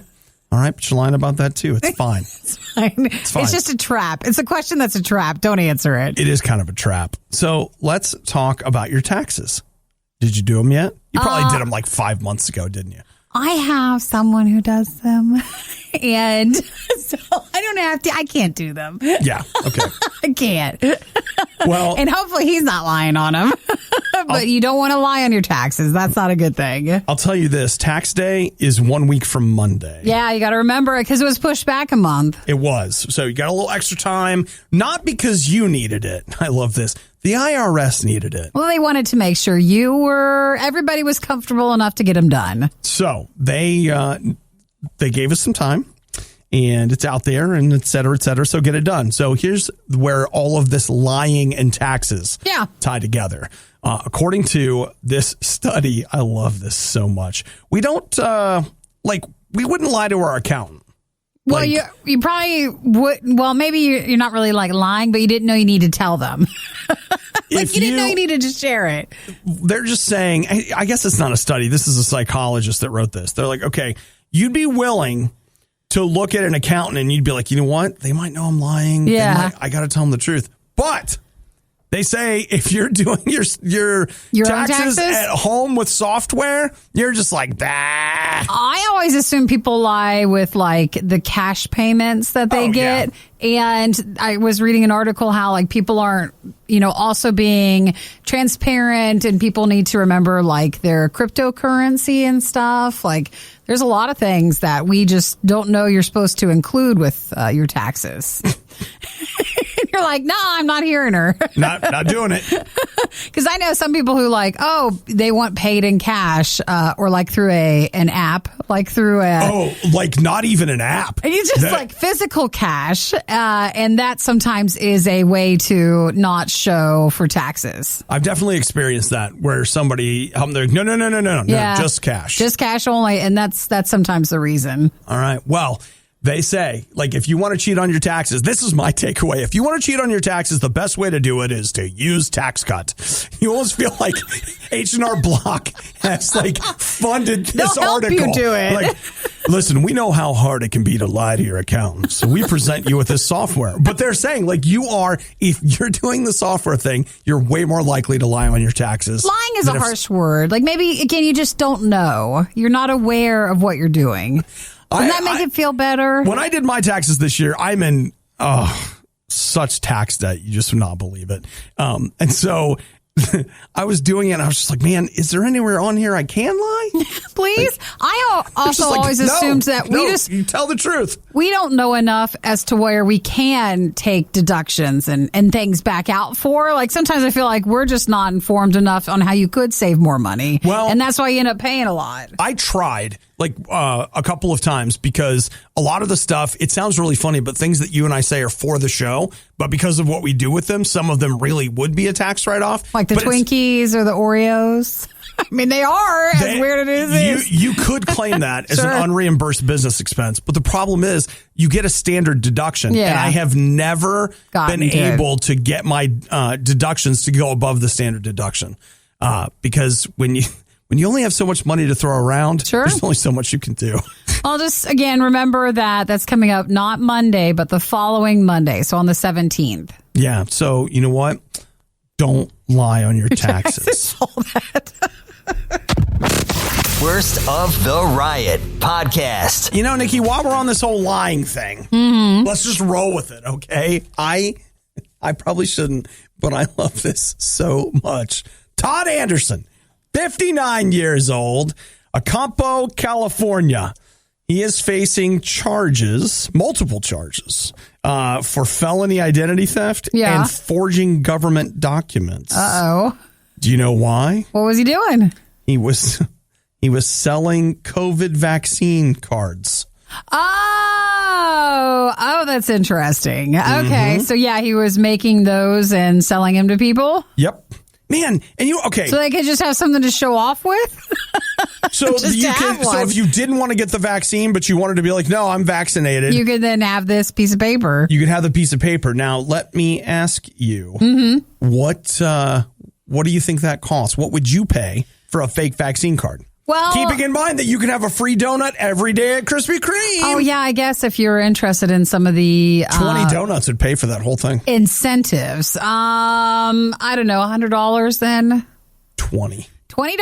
All right. But you're lying about that too. It's fine. It's fine. It's just a trap. It's a question that's a trap. Don't answer it. It is kind of a trap. So let's talk about your taxes. Did you do them yet? You probably did them 5 months ago, didn't you? I have someone who does them, and so I don't have to. I can't do them. Yeah. Okay. I can't. Well, and hopefully he's not lying on them. But you don't want to lie on your taxes. That's not a good thing. I'll tell you this: tax day is 1 week from Monday. Yeah, you got to remember it because it was pushed back a month. It was. So you got a little extra time, not because you needed it. I love this. The IRS needed it. Well, they wanted to make sure everybody was comfortable enough to get them done. So they gave us some time, and it's out there, and et cetera, et cetera. So get it done. So here's where all of this lying and taxes tie together. According to this study, I love this so much. We don't we wouldn't lie to our accountant. Well, you probably would. Well, maybe you're not really lying, but you didn't know you needed to tell them. You didn't know you needed to share it. They're just saying, I guess it's not a study. This is a psychologist that wrote this. They're like, okay, you'd be willing to look at an accountant and you'd be like, you know what? They might know I'm lying. Yeah. I got to tell them the truth. But they say if you're doing your taxes at home with software, you're just like, bah. I always assume people lie with like the cash payments that they get. Yeah. And I was reading an article how like people aren't, also being transparent, and people need to remember like their cryptocurrency and stuff. Like there's a lot of things that we just don't know you're supposed to include with your taxes. You're like, no, I'm not hearing her. Not doing it. Because I know some people who like, they want paid in cash or like through an app, like through like not even an app. And you just like physical cash. And that sometimes is a way to not show for taxes. I've definitely experienced that where somebody, they're like, no, just cash. Just cash only. And that's sometimes the reason. All right. Well, they say, like, if you want to cheat on your taxes, this is my takeaway. If you want to cheat on your taxes, the best way to do it is to use Tax Cut. You almost feel like H&R Block has, like, funded this article. They'll help you do it. Like, listen, we know how hard it can be to lie to your accountant, so we present you with this software. But they're saying, like, if you're doing the software thing, you're way more likely to lie on your taxes. Lying is a harsh word. Like, maybe, again, you just don't know. You're not aware of what you're doing. Doesn't that make it feel better? When I did my taxes this year, I'm in such tax debt. You just would not believe it. And so I was doing it and I was just like, man, is there anywhere on here I can lie? Please? I also always assumed that you tell the truth. We don't know enough as to where we can take deductions and things back out for. Like sometimes I feel like we're just not informed enough on how you could save more money. Well, and that's why you end up paying a lot. I tried a couple of times because a lot of the stuff, it sounds really funny, but things that you and I say are for the show, but because of what we do with them, some of them really would be a tax write-off. Like the Twinkies or the Oreos. I mean, they are, as weird it is. You could claim that as an unreimbursed business expense, but the problem is you get a standard deduction, and I have never been able to get my deductions to go above the standard deduction because when you only have so much money to throw around, there's only so much you can do. I'll just, again, remember that's coming up not Monday, but the following Monday, so on the 17th. Yeah, so you know what? Don't lie on your taxes. All that. Worst of the Riot podcast. You know, Nikki, while we're on this whole lying thing, let's just roll with it, okay? I probably shouldn't, but I love this so much. Todd Anderson, 59 years old, Acampo, California. He is facing multiple charges, for felony identity theft and forging government documents. Uh-oh. Do you know why? What was he doing? He was selling COVID vaccine cards. Oh, that's interesting. Okay, so he was making those and selling them to people? Yep. Man, and so they could just have something to show off with? So if you didn't want to get the vaccine, but you wanted to be like, no, I'm vaccinated. You could then have this piece of paper. You could have the piece of paper. Now, let me ask you, what do you think that costs? What would you pay for a fake vaccine card? Well, keeping in mind that you can have a free donut every day at Krispy Kreme. Oh, yeah, I guess if you're interested in some of the 20 donuts would pay for that whole thing. Incentives. I don't know, $100 then? $20. $20?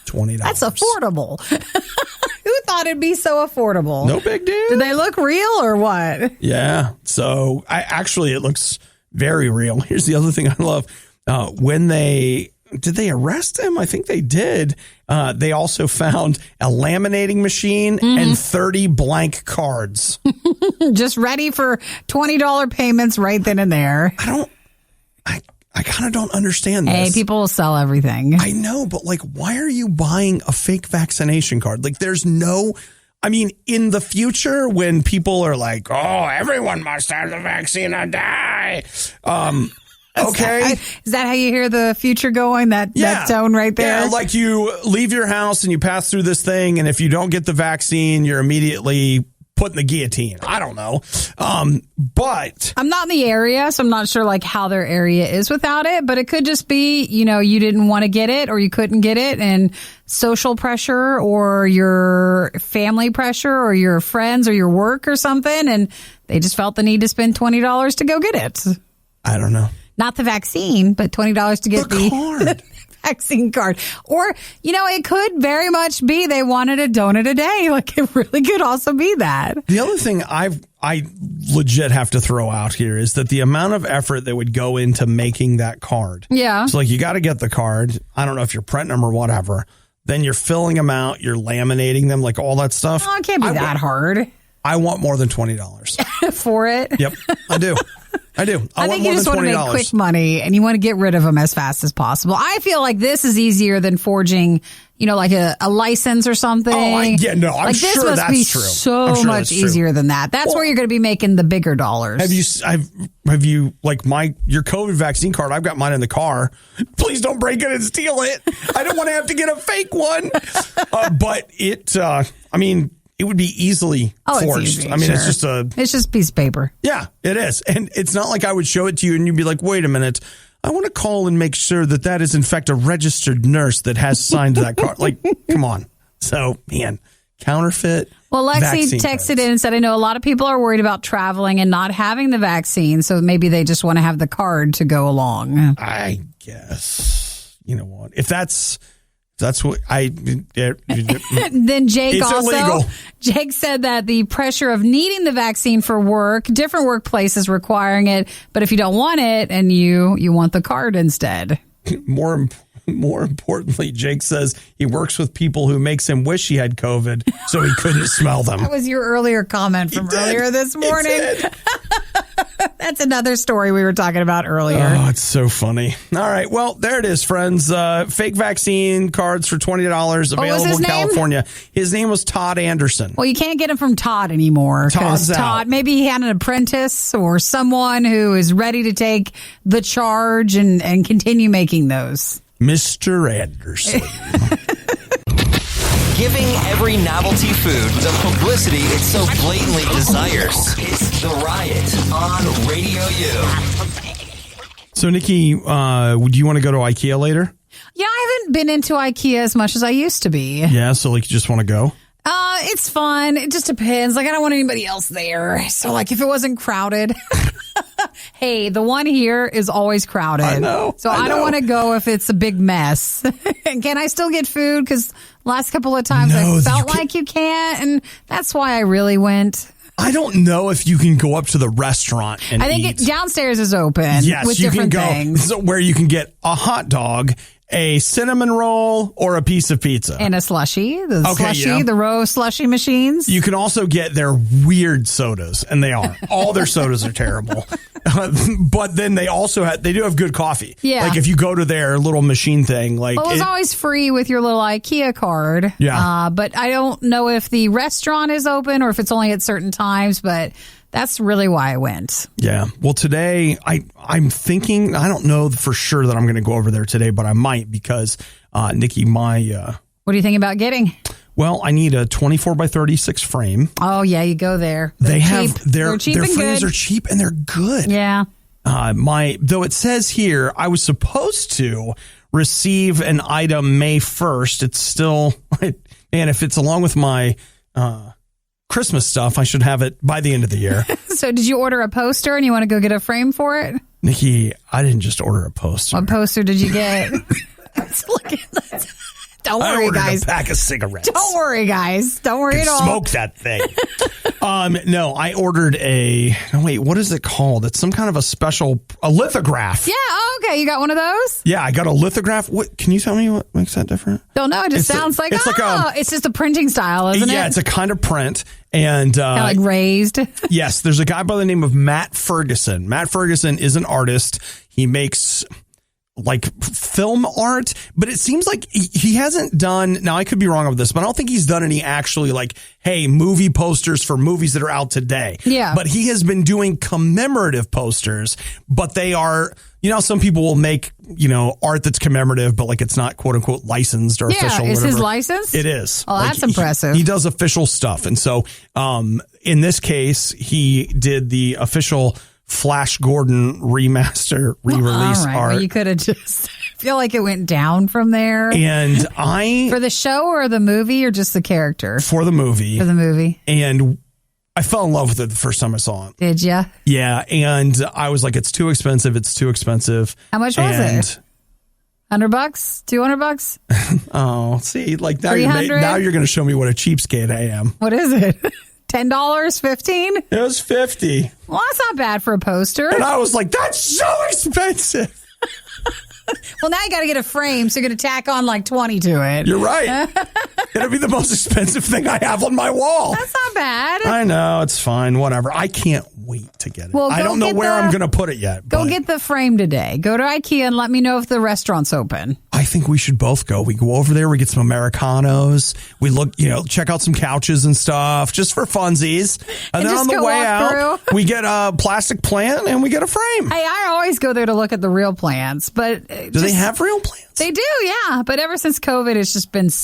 $20. That's affordable. Who thought it'd be so affordable? No big deal. Do they look real or what? Yeah. So it looks very real. Here's the other thing I love. Did they arrest him? I think they did. They also found a laminating machine and 30 blank cards. Just ready for $20 payments right then and there. I kind of don't understand this. Hey, people will sell everything. I know, but why are you buying a fake vaccination card? In the future when people are like, oh, everyone must have the vaccine or die. Okay. Is that how you hear the future going? That tone right there? Yeah, you leave your house and you pass through this thing, and if you don't get the vaccine, you're immediately put in the guillotine. I don't know. But I'm not in the area, so I'm not sure like how their area is without it, but it could just be, you didn't want to get it or you couldn't get it, and social pressure or your family pressure or your friends or your work or something, and they just felt the need to spend $20 to go get it. I don't know. Not the vaccine, but $20 to get the card. vaccine card. Or, it could very much be they wanted a donut a day. Like, it really could also be that. The other thing I legit have to throw out here is that the amount of effort that would go into making that card. Yeah. So, like, you got to get the card. I don't know if you're printing them or whatever. Then you're filling them out. You're laminating them, like all that stuff. Oh, it can't be that hard. I want more than $20. For it? Yep, I do. I think you just want to make quick money and you want to get rid of them as fast as possible. I feel like this is easier than forging, like a license or something. I'm sure this must that's be true. So much easier than that. That's where you're going to be making the bigger dollars. Have you like your COVID vaccine card? I've got mine in the car. Please don't break it and steal it. I don't want to have to get a fake one. But it would be easily forged. Easy, it's sure. It's just a piece of paper. Yeah, it is. And it's not like I would show it to you and you'd be like, wait a minute. I want to call and make sure that is in fact a registered nurse that has signed that card. Like, come on. So, man, counterfeit. Well, Lexi texted in and said, I know a lot of people are worried about traveling and not having the vaccine. So maybe they just want to have the card to go along. I guess. You know what? If that's what then Jake illegal. Jake said that the pressure of needing the vaccine for work, different workplaces requiring it, but if you don't want it and you want the card instead. More importantly, Jake says he works with people who makes him wish he had COVID so he couldn't smell them. That was your earlier comment from earlier this morning. That's another story we were talking about earlier. Oh, it's so funny. All right. Well, there it is, friends. Fake vaccine cards for $20 available in California. His name was Todd Anderson. Well, you can't get him from Todd anymore. Todd's Todd, maybe he had an apprentice or someone who is ready to take the charge and continue making those. Mr. Anderson. Giving every novelty food the publicity it so blatantly desires. It's The Riot on RadioU. So, Nikki, do you want to go to IKEA later? Yeah, I haven't been into IKEA as much as I used to be. Yeah, so like you just want to go? It's fun. It just depends. Like, I don't want anybody else there. So, like, if it wasn't crowded. Hey, the one here is always crowded. I know. So I don't want to go if it's a big mess. Can I still get food? Because last couple of times I felt like you can't. And that's why I really went. I don't know if you can go up to the restaurant and I think downstairs is open. Yes, with you different can go things. where you can get a hot dog, a cinnamon roll, or a piece of pizza. And a slushie. The row slushy machines. You can also get their weird sodas, and they are. All their sodas are terrible. But then they do have good coffee. Yeah. Like if you go to their little machine thing. Like it was always free with your little IKEA card. Yeah. But I don't know if the restaurant is open or if it's only at certain times, but that's really why I went. Yeah. Well, today I'm thinking, I don't know for sure that I'm going to go over there today, but I might because, Nikki, what do you think about getting? Well, I need a 24 by 36 frame. Oh, yeah, you go there. They're cheap. Their frames are cheap and they're good. Yeah. Though it says here I was supposed to receive an item May 1st. It's still, and if it's along with my Christmas stuff, I should have it by the end of the year. So did you order a poster and you want to go get a frame for it? Nikki, I didn't just order a poster. What poster did you get? Don't worry, guys. I ordered a pack of cigarettes. Don't worry, guys. Don't worry at all. Smoke that thing. No, I ordered what is it called? It's some kind of a lithograph. Yeah, okay. You got one of those? Yeah, I got a lithograph. What? Can you tell me what makes that different? Don't know. It just sounds like it's just a printing style, isn't it? Yeah, it's a kind of print. And kind of like raised. Yes, there's a guy by the name of Matt Ferguson. Matt Ferguson is an artist. He makes like film art, but it seems like he hasn't done, now I could be wrong with this, but I don't think he's done any actually like, hey, movie posters for movies that are out today. Yeah. But he has been doing commemorative posters, but they are, you know, some people will make, you know, art that's commemorative, but like it's not quote unquote licensed or official. Yeah, is whatever. his licensed? It is. Oh, like, that's impressive. He does official stuff. And so in this case, he did the official Flash Gordon remaster re-release art. Well, you could have just feel like it went down from there. And for the show or the movie or just the character? For the movie. For the movie. And I fell in love with it the first time I saw it. Did you? Yeah. And I was like, it's too expensive. It's too expensive. How much was it? $100? $200? Oh, see, like now you're going to show me what a cheapskate I am. What is it? $10? $15? It was $50. Well, that's not bad for a poster. And I was like, that's so expensive. Well, now you got to get a frame, so you're going to tack on like 20 to it. You're right. It'll be the most expensive thing I have on my wall. That's not bad. I know. It's fine. Whatever. I can't wait to get it. Well, I don't know where I'm going to put it yet. Go get the frame today. Go to IKEA and let me know if the restaurant's open. I think we should both go. We go over there. We get some Americanos. We look, you know, check out some couches and stuff just for funsies. And then on the way out, we get a plastic plant and we get a frame. Hey, I always go there to look at the real plants, but do they have real plants? They do, yeah. But ever since COVID,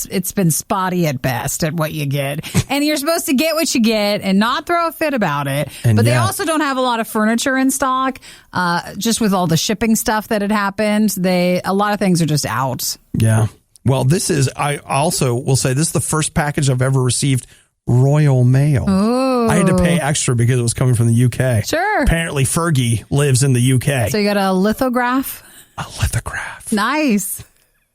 it's been spotty at best at what you get. And you're supposed to get what you get and not throw a fit about it. But they also don't have a lot of furniture in stock. Just with all the shipping stuff that had happened, a lot of things are just out. Yeah. Well, I also will say this is the first package I've ever received Royal Mail. Ooh. I had to pay extra because it was coming from the UK. Sure. Apparently Fergie lives in the UK. So you got a lithograph? A lithograph. Nice.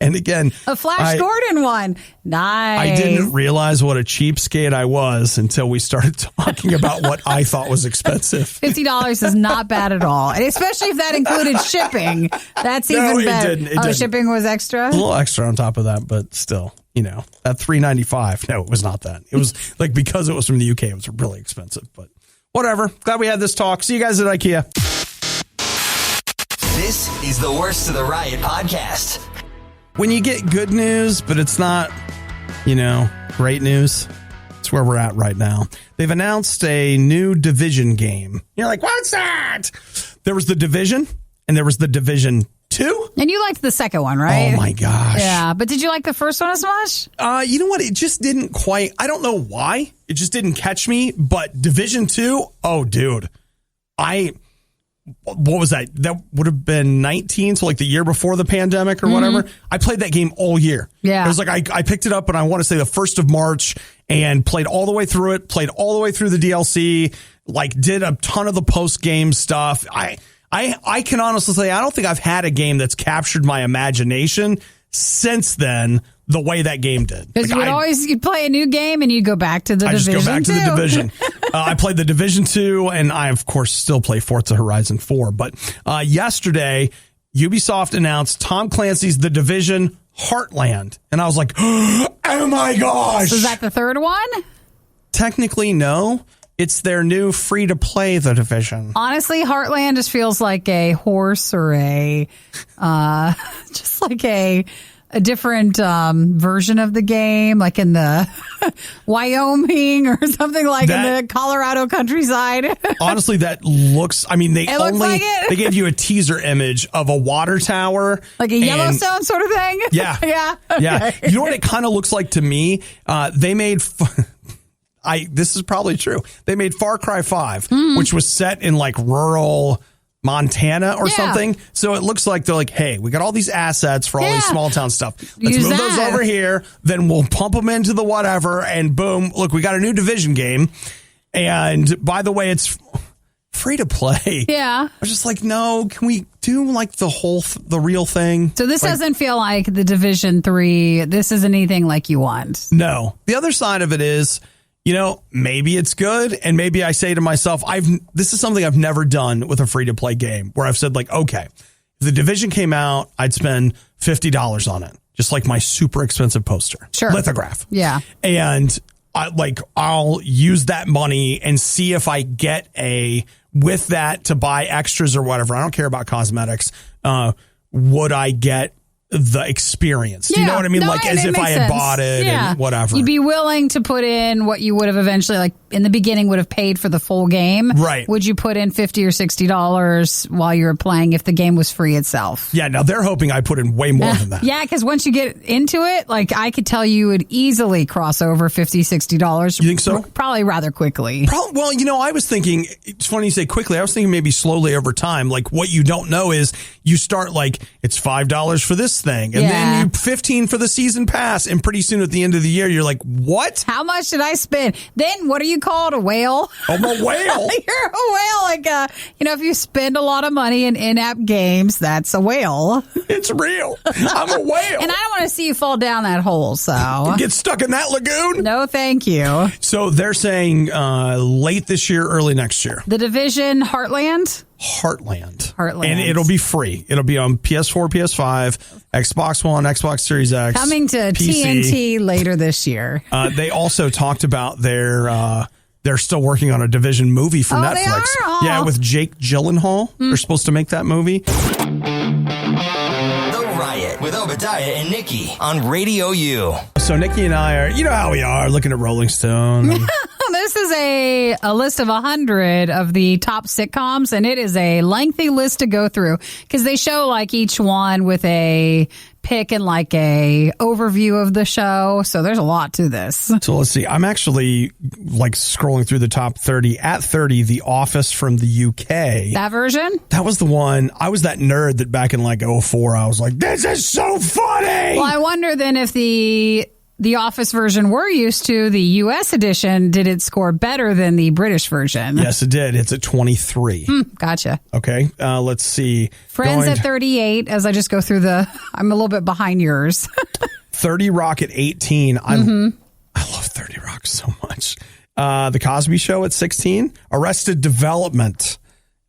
And again, a Flash Gordon one. Nice. I didn't realize what a cheapskate I was until we started talking about what I thought was expensive. $50 is not bad at all. And especially if that included shipping. That's even better. It didn't. Shipping was extra? A little extra on top of that, but still, you know, at $3.95. No, it was not that. It was like, because it was from the UK, it was really expensive, but whatever. Glad we had this talk. See you guys at IKEA. This is the Worst of the Riot podcast. When you get good news, but it's not, you know, great news, it's where we're at right now. They've announced a new Division game. You're like, what's that? There was the Division, and there was the Division 2. And you liked the second one, right? Oh, my gosh. Yeah, but did you like the first one as much? You know what? It just didn't quite, I don't know why. It just didn't catch me, but Division 2, oh, dude. What was that? That would have been 19, so like the year before the pandemic or whatever. I played that game all year. Yeah. It was like I picked it up, and I want to say the 1st of March, and played all the way through it, played all the way through the DLC, like did a ton of the post-game stuff. I can honestly say I don't think I've had a game that's captured my imagination since then the way that game did. Because you'd play a new game and you'd go back to the Division. I just go back to the Division. I played the Division 2, and I, of course, still play Forza Horizon 4. But yesterday, Ubisoft announced Tom Clancy's The Division Heartland. And I was like, oh my gosh. So is that the third one? Technically, no. It's their new free-to-play The Division. Honestly, Heartland just feels like a horse or just like a different version of the game, like in the Wyoming or something like in the Colorado countryside. Honestly, that looks, I mean, they gave you a teaser image of a water tower. Like a Yellowstone sort of thing? Yeah. Yeah. Okay. Yeah. You know what it kind of looks like to me? They made... this is probably true. They made Far Cry 5, which was set in like rural Montana or something. So it looks like they're like, hey, we got all these assets for all these small town stuff. Let's move those over here. Then we'll pump them into the whatever. And boom, look, we got a new Division game. And by the way, it's free to play. Yeah. I was just like, no, can we do like the real thing? So this doesn't feel like the Division 3. This isn't anything like you want. No. The other side of it is, you know, maybe it's good, and maybe I say to myself, this is something I've never done with a free-to-play game, where I've said, like, okay, if the Division came out, I'd spend $50 on it, just like my super expensive poster. Sure. Lithograph. Yeah. And I'll use that money and see if I get with that to buy extras or whatever. I don't care about cosmetics. would I get the experience? Do you know what I mean? Like as if I had bought it and whatever. You'd be willing to put in what you would have eventually, like in the beginning, would have paid for the full game. Right. Would you put in $50 or $60 while you were playing if the game was free itself? Yeah, now they're hoping I put in way more than that. Yeah, because once you get into it, like I could tell you would easily cross over $50, $60. You think so? Probably rather quickly. Well, I was thinking, it's funny you say quickly, I was thinking maybe slowly over time. Like what you don't know is you start like, it's $5 for this thing. And then you $15 for the season pass. And pretty soon at the end of the year, you're like, what? How much did I spend? Then what are you called? A whale? I'm a whale. You're a whale. Like, if you spend a lot of money in in-app games, that's a whale. It's real. I'm a whale. And I don't want to see you fall down that hole, so. Get stuck in that lagoon? No, thank you. So they're saying late this year, early next year. The Division, Heartland. And it'll be free. It'll be on PS4, PS5, Xbox One, Xbox Series X. Coming to PC. TNT later this year. They also talked about they're still working on a Division movie for Netflix. They are? Oh. Yeah, with Jake Gyllenhaal. They're supposed to make that movie. The Riot with Obadiah and Nikki on RadioU. So Nikki and I are, you know how we are, looking at Rolling Stone. This is a list of 100 of the top sitcoms, and it is a lengthy list to go through because they show like each one with a pick and like a overview of the show. So there's a lot to this. So let's see. I'm actually like scrolling through the top 30. At 30, The Office from the UK. That version? That was the one. I was that nerd that back in like 04, I was like, this is so funny. Well, I wonder then if the Office version we're used to, the U.S. edition, did it score better than the British version? Yes, it did. It's at 23. Gotcha. Okay. Let's see. Friends at 38, as I just go through I'm a little bit behind yours. 30 Rock at 18. I love 30 Rock so much. The Cosby Show at 16. Arrested Development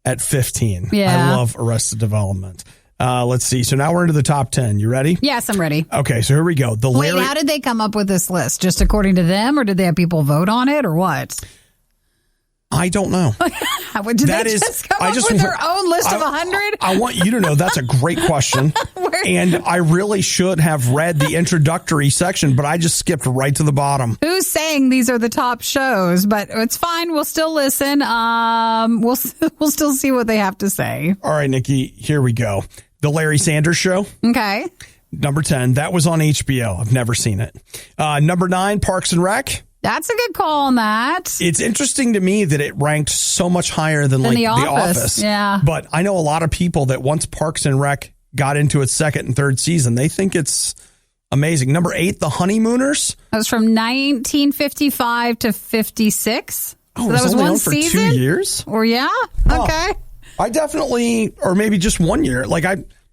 at 15. Yeah. I love Arrested Development. Let's see. So now we're into the top 10. You ready? Yes, I'm ready. Okay, so here we go. Wait, how did they come up with this list? Just according to them, or did they have people vote on it, or what? I don't know. Did they just come up with their own list of 100? I want you to know that's a great question. And I really should have read the introductory section, but I just skipped right to the bottom. Who's saying these are the top shows? But it's fine. We'll still listen. We'll still see what they have to say. All right, Nikki, here we go. The Larry Sanders Show. Okay. Number 10. That was on HBO. I've never seen it. Number 9, Parks and Rec. That's a good call on that. It's interesting to me that it ranked so much higher than like The Office. Yeah. But I know a lot of people that once Parks and Rec got into its second and third season, they think it's amazing. Number 8, The Honeymooners. That was from 1955 to 56. Oh, so that was only one on for season? 2 years? Or yeah? Huh. Okay. I definitely, or maybe just 1 year. Like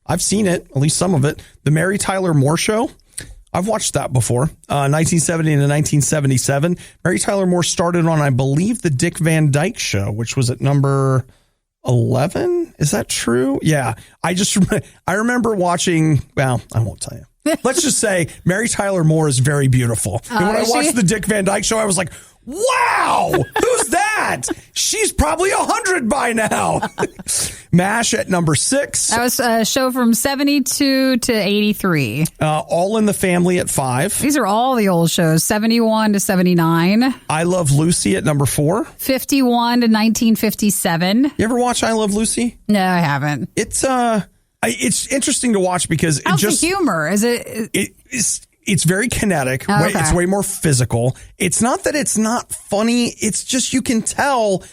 I've seen it, at least some of it. The Mary Tyler Moore Show. I've watched that before. 1970 to 1977. Mary Tyler Moore started on, I believe, the Dick Van Dyke Show, which was at number 11. Is that true? Yeah. I remember watching, well, I won't tell you. Let's just say Mary Tyler Moore is very beautiful. And when I watched the Dick Van Dyke Show, I was like, wow, who's that? She's probably 100 by now. MASH at number 6. That was a show from 72 to 83. All in the Family at 5. These are all the old shows, 71 to 79. I Love Lucy at number 4. 51 to 1957. You ever watch I Love Lucy? No, I haven't. It's interesting to watch because how's the humor? Is it? It's very kinetic. Oh, okay. It's way more physical. It's not that it's not funny. It's just you can tell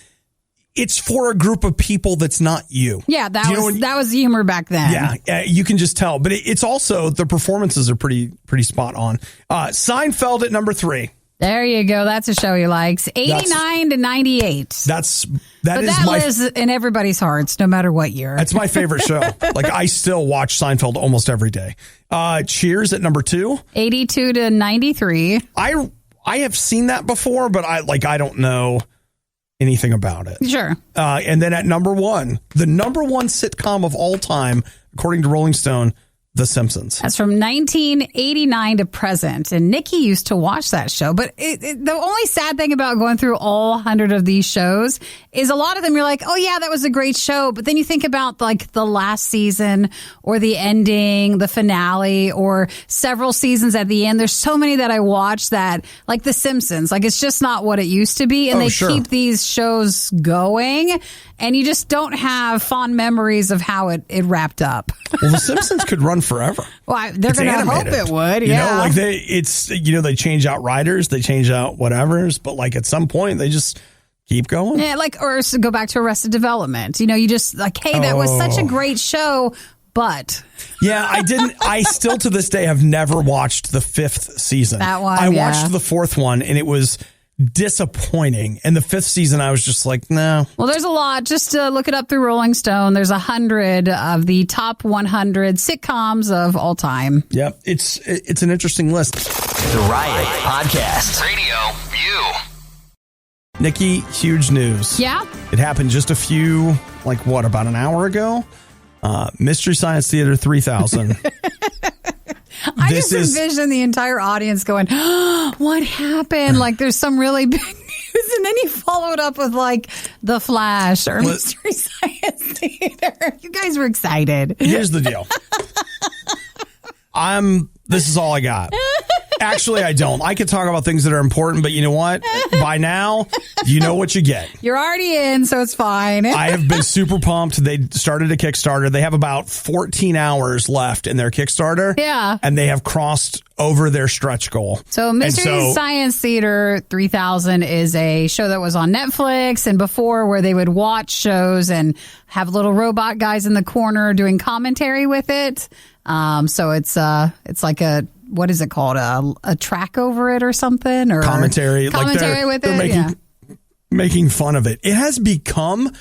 it's for a group of people that's not you. Yeah, that was the humor back then. Yeah, you can just tell. But it's also the performances are pretty spot on. Seinfeld at number 3. There you go. That's a show he likes. 89 to 98. That lives in everybody's hearts, no matter what year. That's my favorite show. Like I still watch Seinfeld almost every day. Cheers at number 2. 82 to 93. I have seen that before, but I don't know anything about it. Sure. And then at number 1, the number 1 sitcom of all time, according to Rolling Stone, The Simpsons. That's from 1989 to present. And Nikki used to watch that show. But the only sad thing about going through all 100 of these shows is a lot of them you're like, oh, yeah, that was a great show. But then you think about like the last season or the ending, the finale, or several seasons at the end. There's so many that I watch that, like The Simpsons, like it's just not what it used to be. And they keep these shows going. And you just don't have fond memories of how it wrapped up. Well, The Simpsons could run forever. Well, they're going to hope it would. You know, like they change out writers, they change out whatevers, but like at some point they just keep going. Yeah, like, or go back to Arrested Development. You know, you just like, hey, that was such a great show, but. Yeah, I still to this day have never watched the 5th season. That one, I watched the 4th one and it was disappointing. And the 5th season, I was just like, no. Well, there's a lot. Just to look it up through Rolling Stone, there's 100 of the top 100 sitcoms of all time. Yep, it's an interesting list. The Riot Podcast. RadioU. Nikki, huge news. Yeah? It happened just about an hour ago? Mystery Science Theater 3000. I just envision the entire audience going, oh, what happened? Like there's some really big news. And then you follow it up with like The Flash or Mystery Science Theater. You guys were excited. Here's the deal. This is all I got. Actually, I don't. I could talk about things that are important, but you know what? By now, you know what you get. You're already in, so it's fine. I have been super pumped. They started a Kickstarter. They have about 14 hours left in their Kickstarter. Yeah. And they have crossed over their stretch goal. So Mystery Science Theater 3000 is a show that was on Netflix and before where they would watch shows and have little robot guys in the corner doing commentary with it. So it's like what is it called? A track over it or something? Or commentary with it? Making fun of it. It has become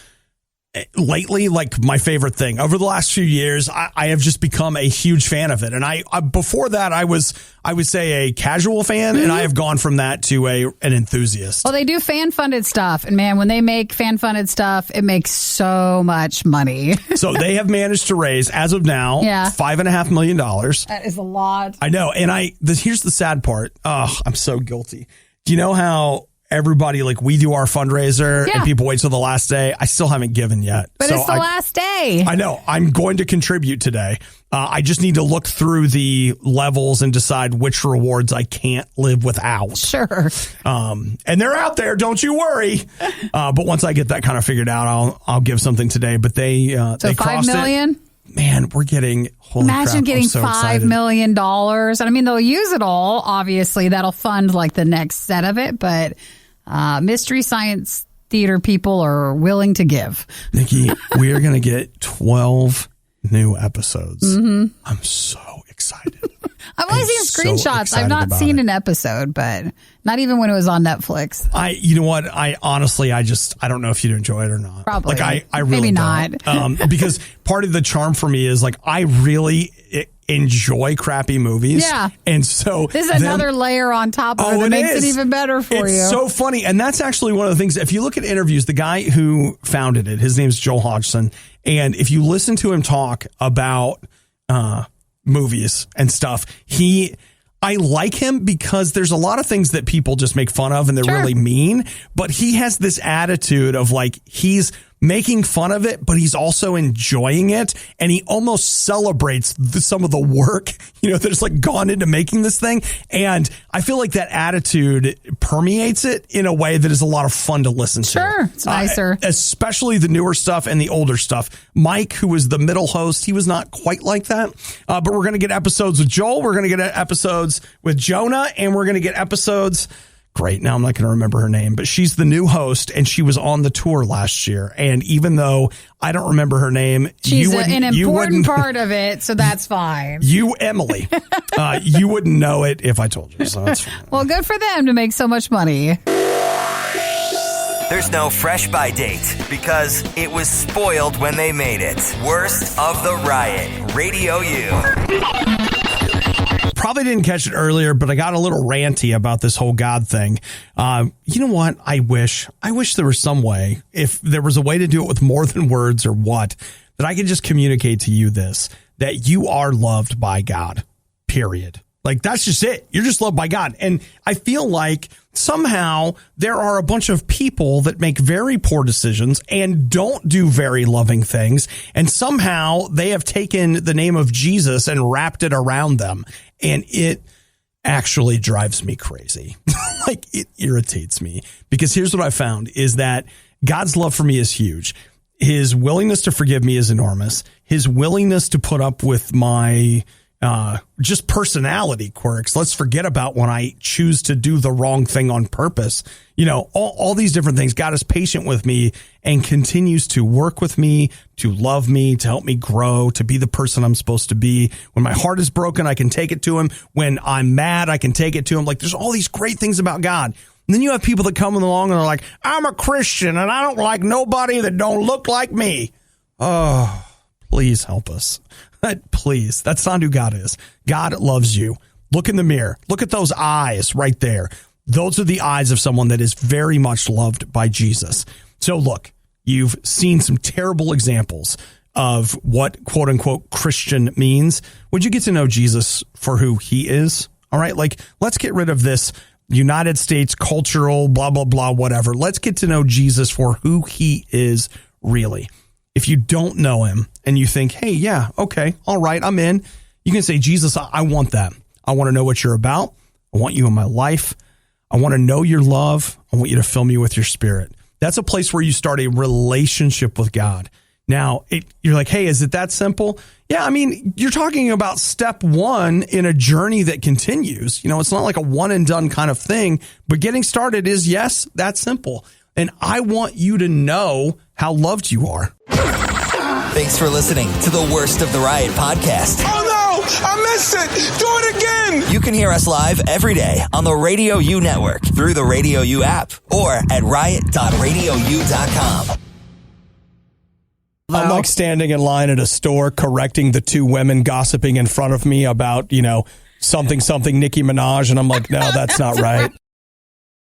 lately like my favorite thing. Over the last few years, I have just become a huge fan of it. And I before that, I would say a casual fan, and I have gone from that to an enthusiast. Well, they do fan-funded stuff. And man, when they make fan-funded stuff, it makes so much money. So they have managed to raise, as of now, $5.5 million. That is a lot. I know. And here's the sad part. Oh, I'm so guilty. Do you know how everybody, like we do our fundraiser and people wait till the last day? I still haven't given yet. But it's the last day. I know. I'm going to contribute today. I just need to look through the levels and decide which rewards I can't live without. Sure. And they're out there. Don't you worry. But once I get that kind of figured out, I'll give something today. But they crossed $5 million? Man, we're getting Imagine getting $5 million. And I mean, they'll use it all. Obviously, that'll fund like the next set of it. But Mystery Science Theater people are willing to give. Nikki, we are going to get 12 new episodes. Mm-hmm. I'm so excited. I've only seen screenshots. I've not seen an episode, but not even when it was on Netflix. You know what? I honestly, I don't know if you'd enjoy it or not. Probably. Like I really maybe don't. not. Because part of the charm for me is like I really enjoy crappy movies. Yeah. And so this is another layer on top of it that makes it even better for you. It's so funny. And that's actually one of the things. If you look at interviews, the guy who founded it, his name's Joel Hodgson. And if you listen to him talk about movies and stuff, I like him because there's a lot of things that people just make fun of and they're really mean, but he has this attitude of like, he's making fun of it, but he's also enjoying it. And he almost celebrates some of the work, that's like gone into making this thing. And I feel like that attitude permeates it in a way that is a lot of fun to listen to. Sure. It's nicer. Especially the newer stuff and the older stuff. Mike, who was the middle host, he was not quite like that. But we're going to get episodes with Joel. We're going to get episodes with Jonah, and we're going to get episodes. Great. Now I'm not going to remember her name, but she's the new host and she was on the tour last year. And even though I don't remember her name, she's an important part of it. So that's fine. You, Emily, you wouldn't know it if I told you. So that's fine. Well, good for them to make so much money. There's no fresh by date because it was spoiled when they made it. Worst of the Riot. RadioU. Probably didn't catch it earlier, but I got a little ranty about this whole God thing. You know what? I wish there was some way, if there was a way to do it with more than words or what, that I could just communicate to you this, that you are loved by God, period. Like, that's just it. You're just loved by God. And I feel like somehow there are a bunch of people that make very poor decisions and don't do very loving things. And somehow they have taken the name of Jesus and wrapped it around them. And it actually drives me crazy. Like, it irritates me, because here's what I found is that God's love for me is huge. His willingness to forgive me is enormous. His willingness to put up with my just personality quirks. Let's forget about when I choose to do the wrong thing on purpose. You know, all these different things. God is patient with me and continues to work with me, to love me, to help me grow, to be the person I'm supposed to be. When my heart is broken, I can take it to him. When I'm mad, I can take it to him. Like, there's all these great things about God. And then you have people that come along and they're like, I'm a Christian and I don't like nobody that don't look like me. Oh, please help us. Please, that's not who God is. God loves you. Look in the mirror. Look at those eyes right there. Those are the eyes of someone that is very much loved by Jesus. So look, you've seen some terrible examples of what quote unquote Christian means. Would you get to know Jesus for who he is? All right. Like, let's get rid of this United States cultural, blah, blah, blah, whatever. Let's get to know Jesus for who he is really. If you don't know him and you think, hey, yeah, okay, all right, I'm in. You can say, Jesus, I want that. I want to know what you're about. I want you in my life. I want to know your love. I want you to fill me with your spirit. That's a place where you start a relationship with God. Now, you're like, hey, is it that simple? Yeah, I mean, you're talking about step one in a journey that continues. You know, it's not like a one and done kind of thing, but getting started is, yes, that's simple. And I want you to know how loved you are. Thanks for listening to the Worst of the Riot podcast. Oh no, I missed it. Do it again. You can hear us live every day on the RadioU network through the RadioU app or at riot.radiou.com. I'm like standing in line at a store correcting the two women gossiping in front of me about, you know, something Nicki Minaj. And I'm like, no, that's not right.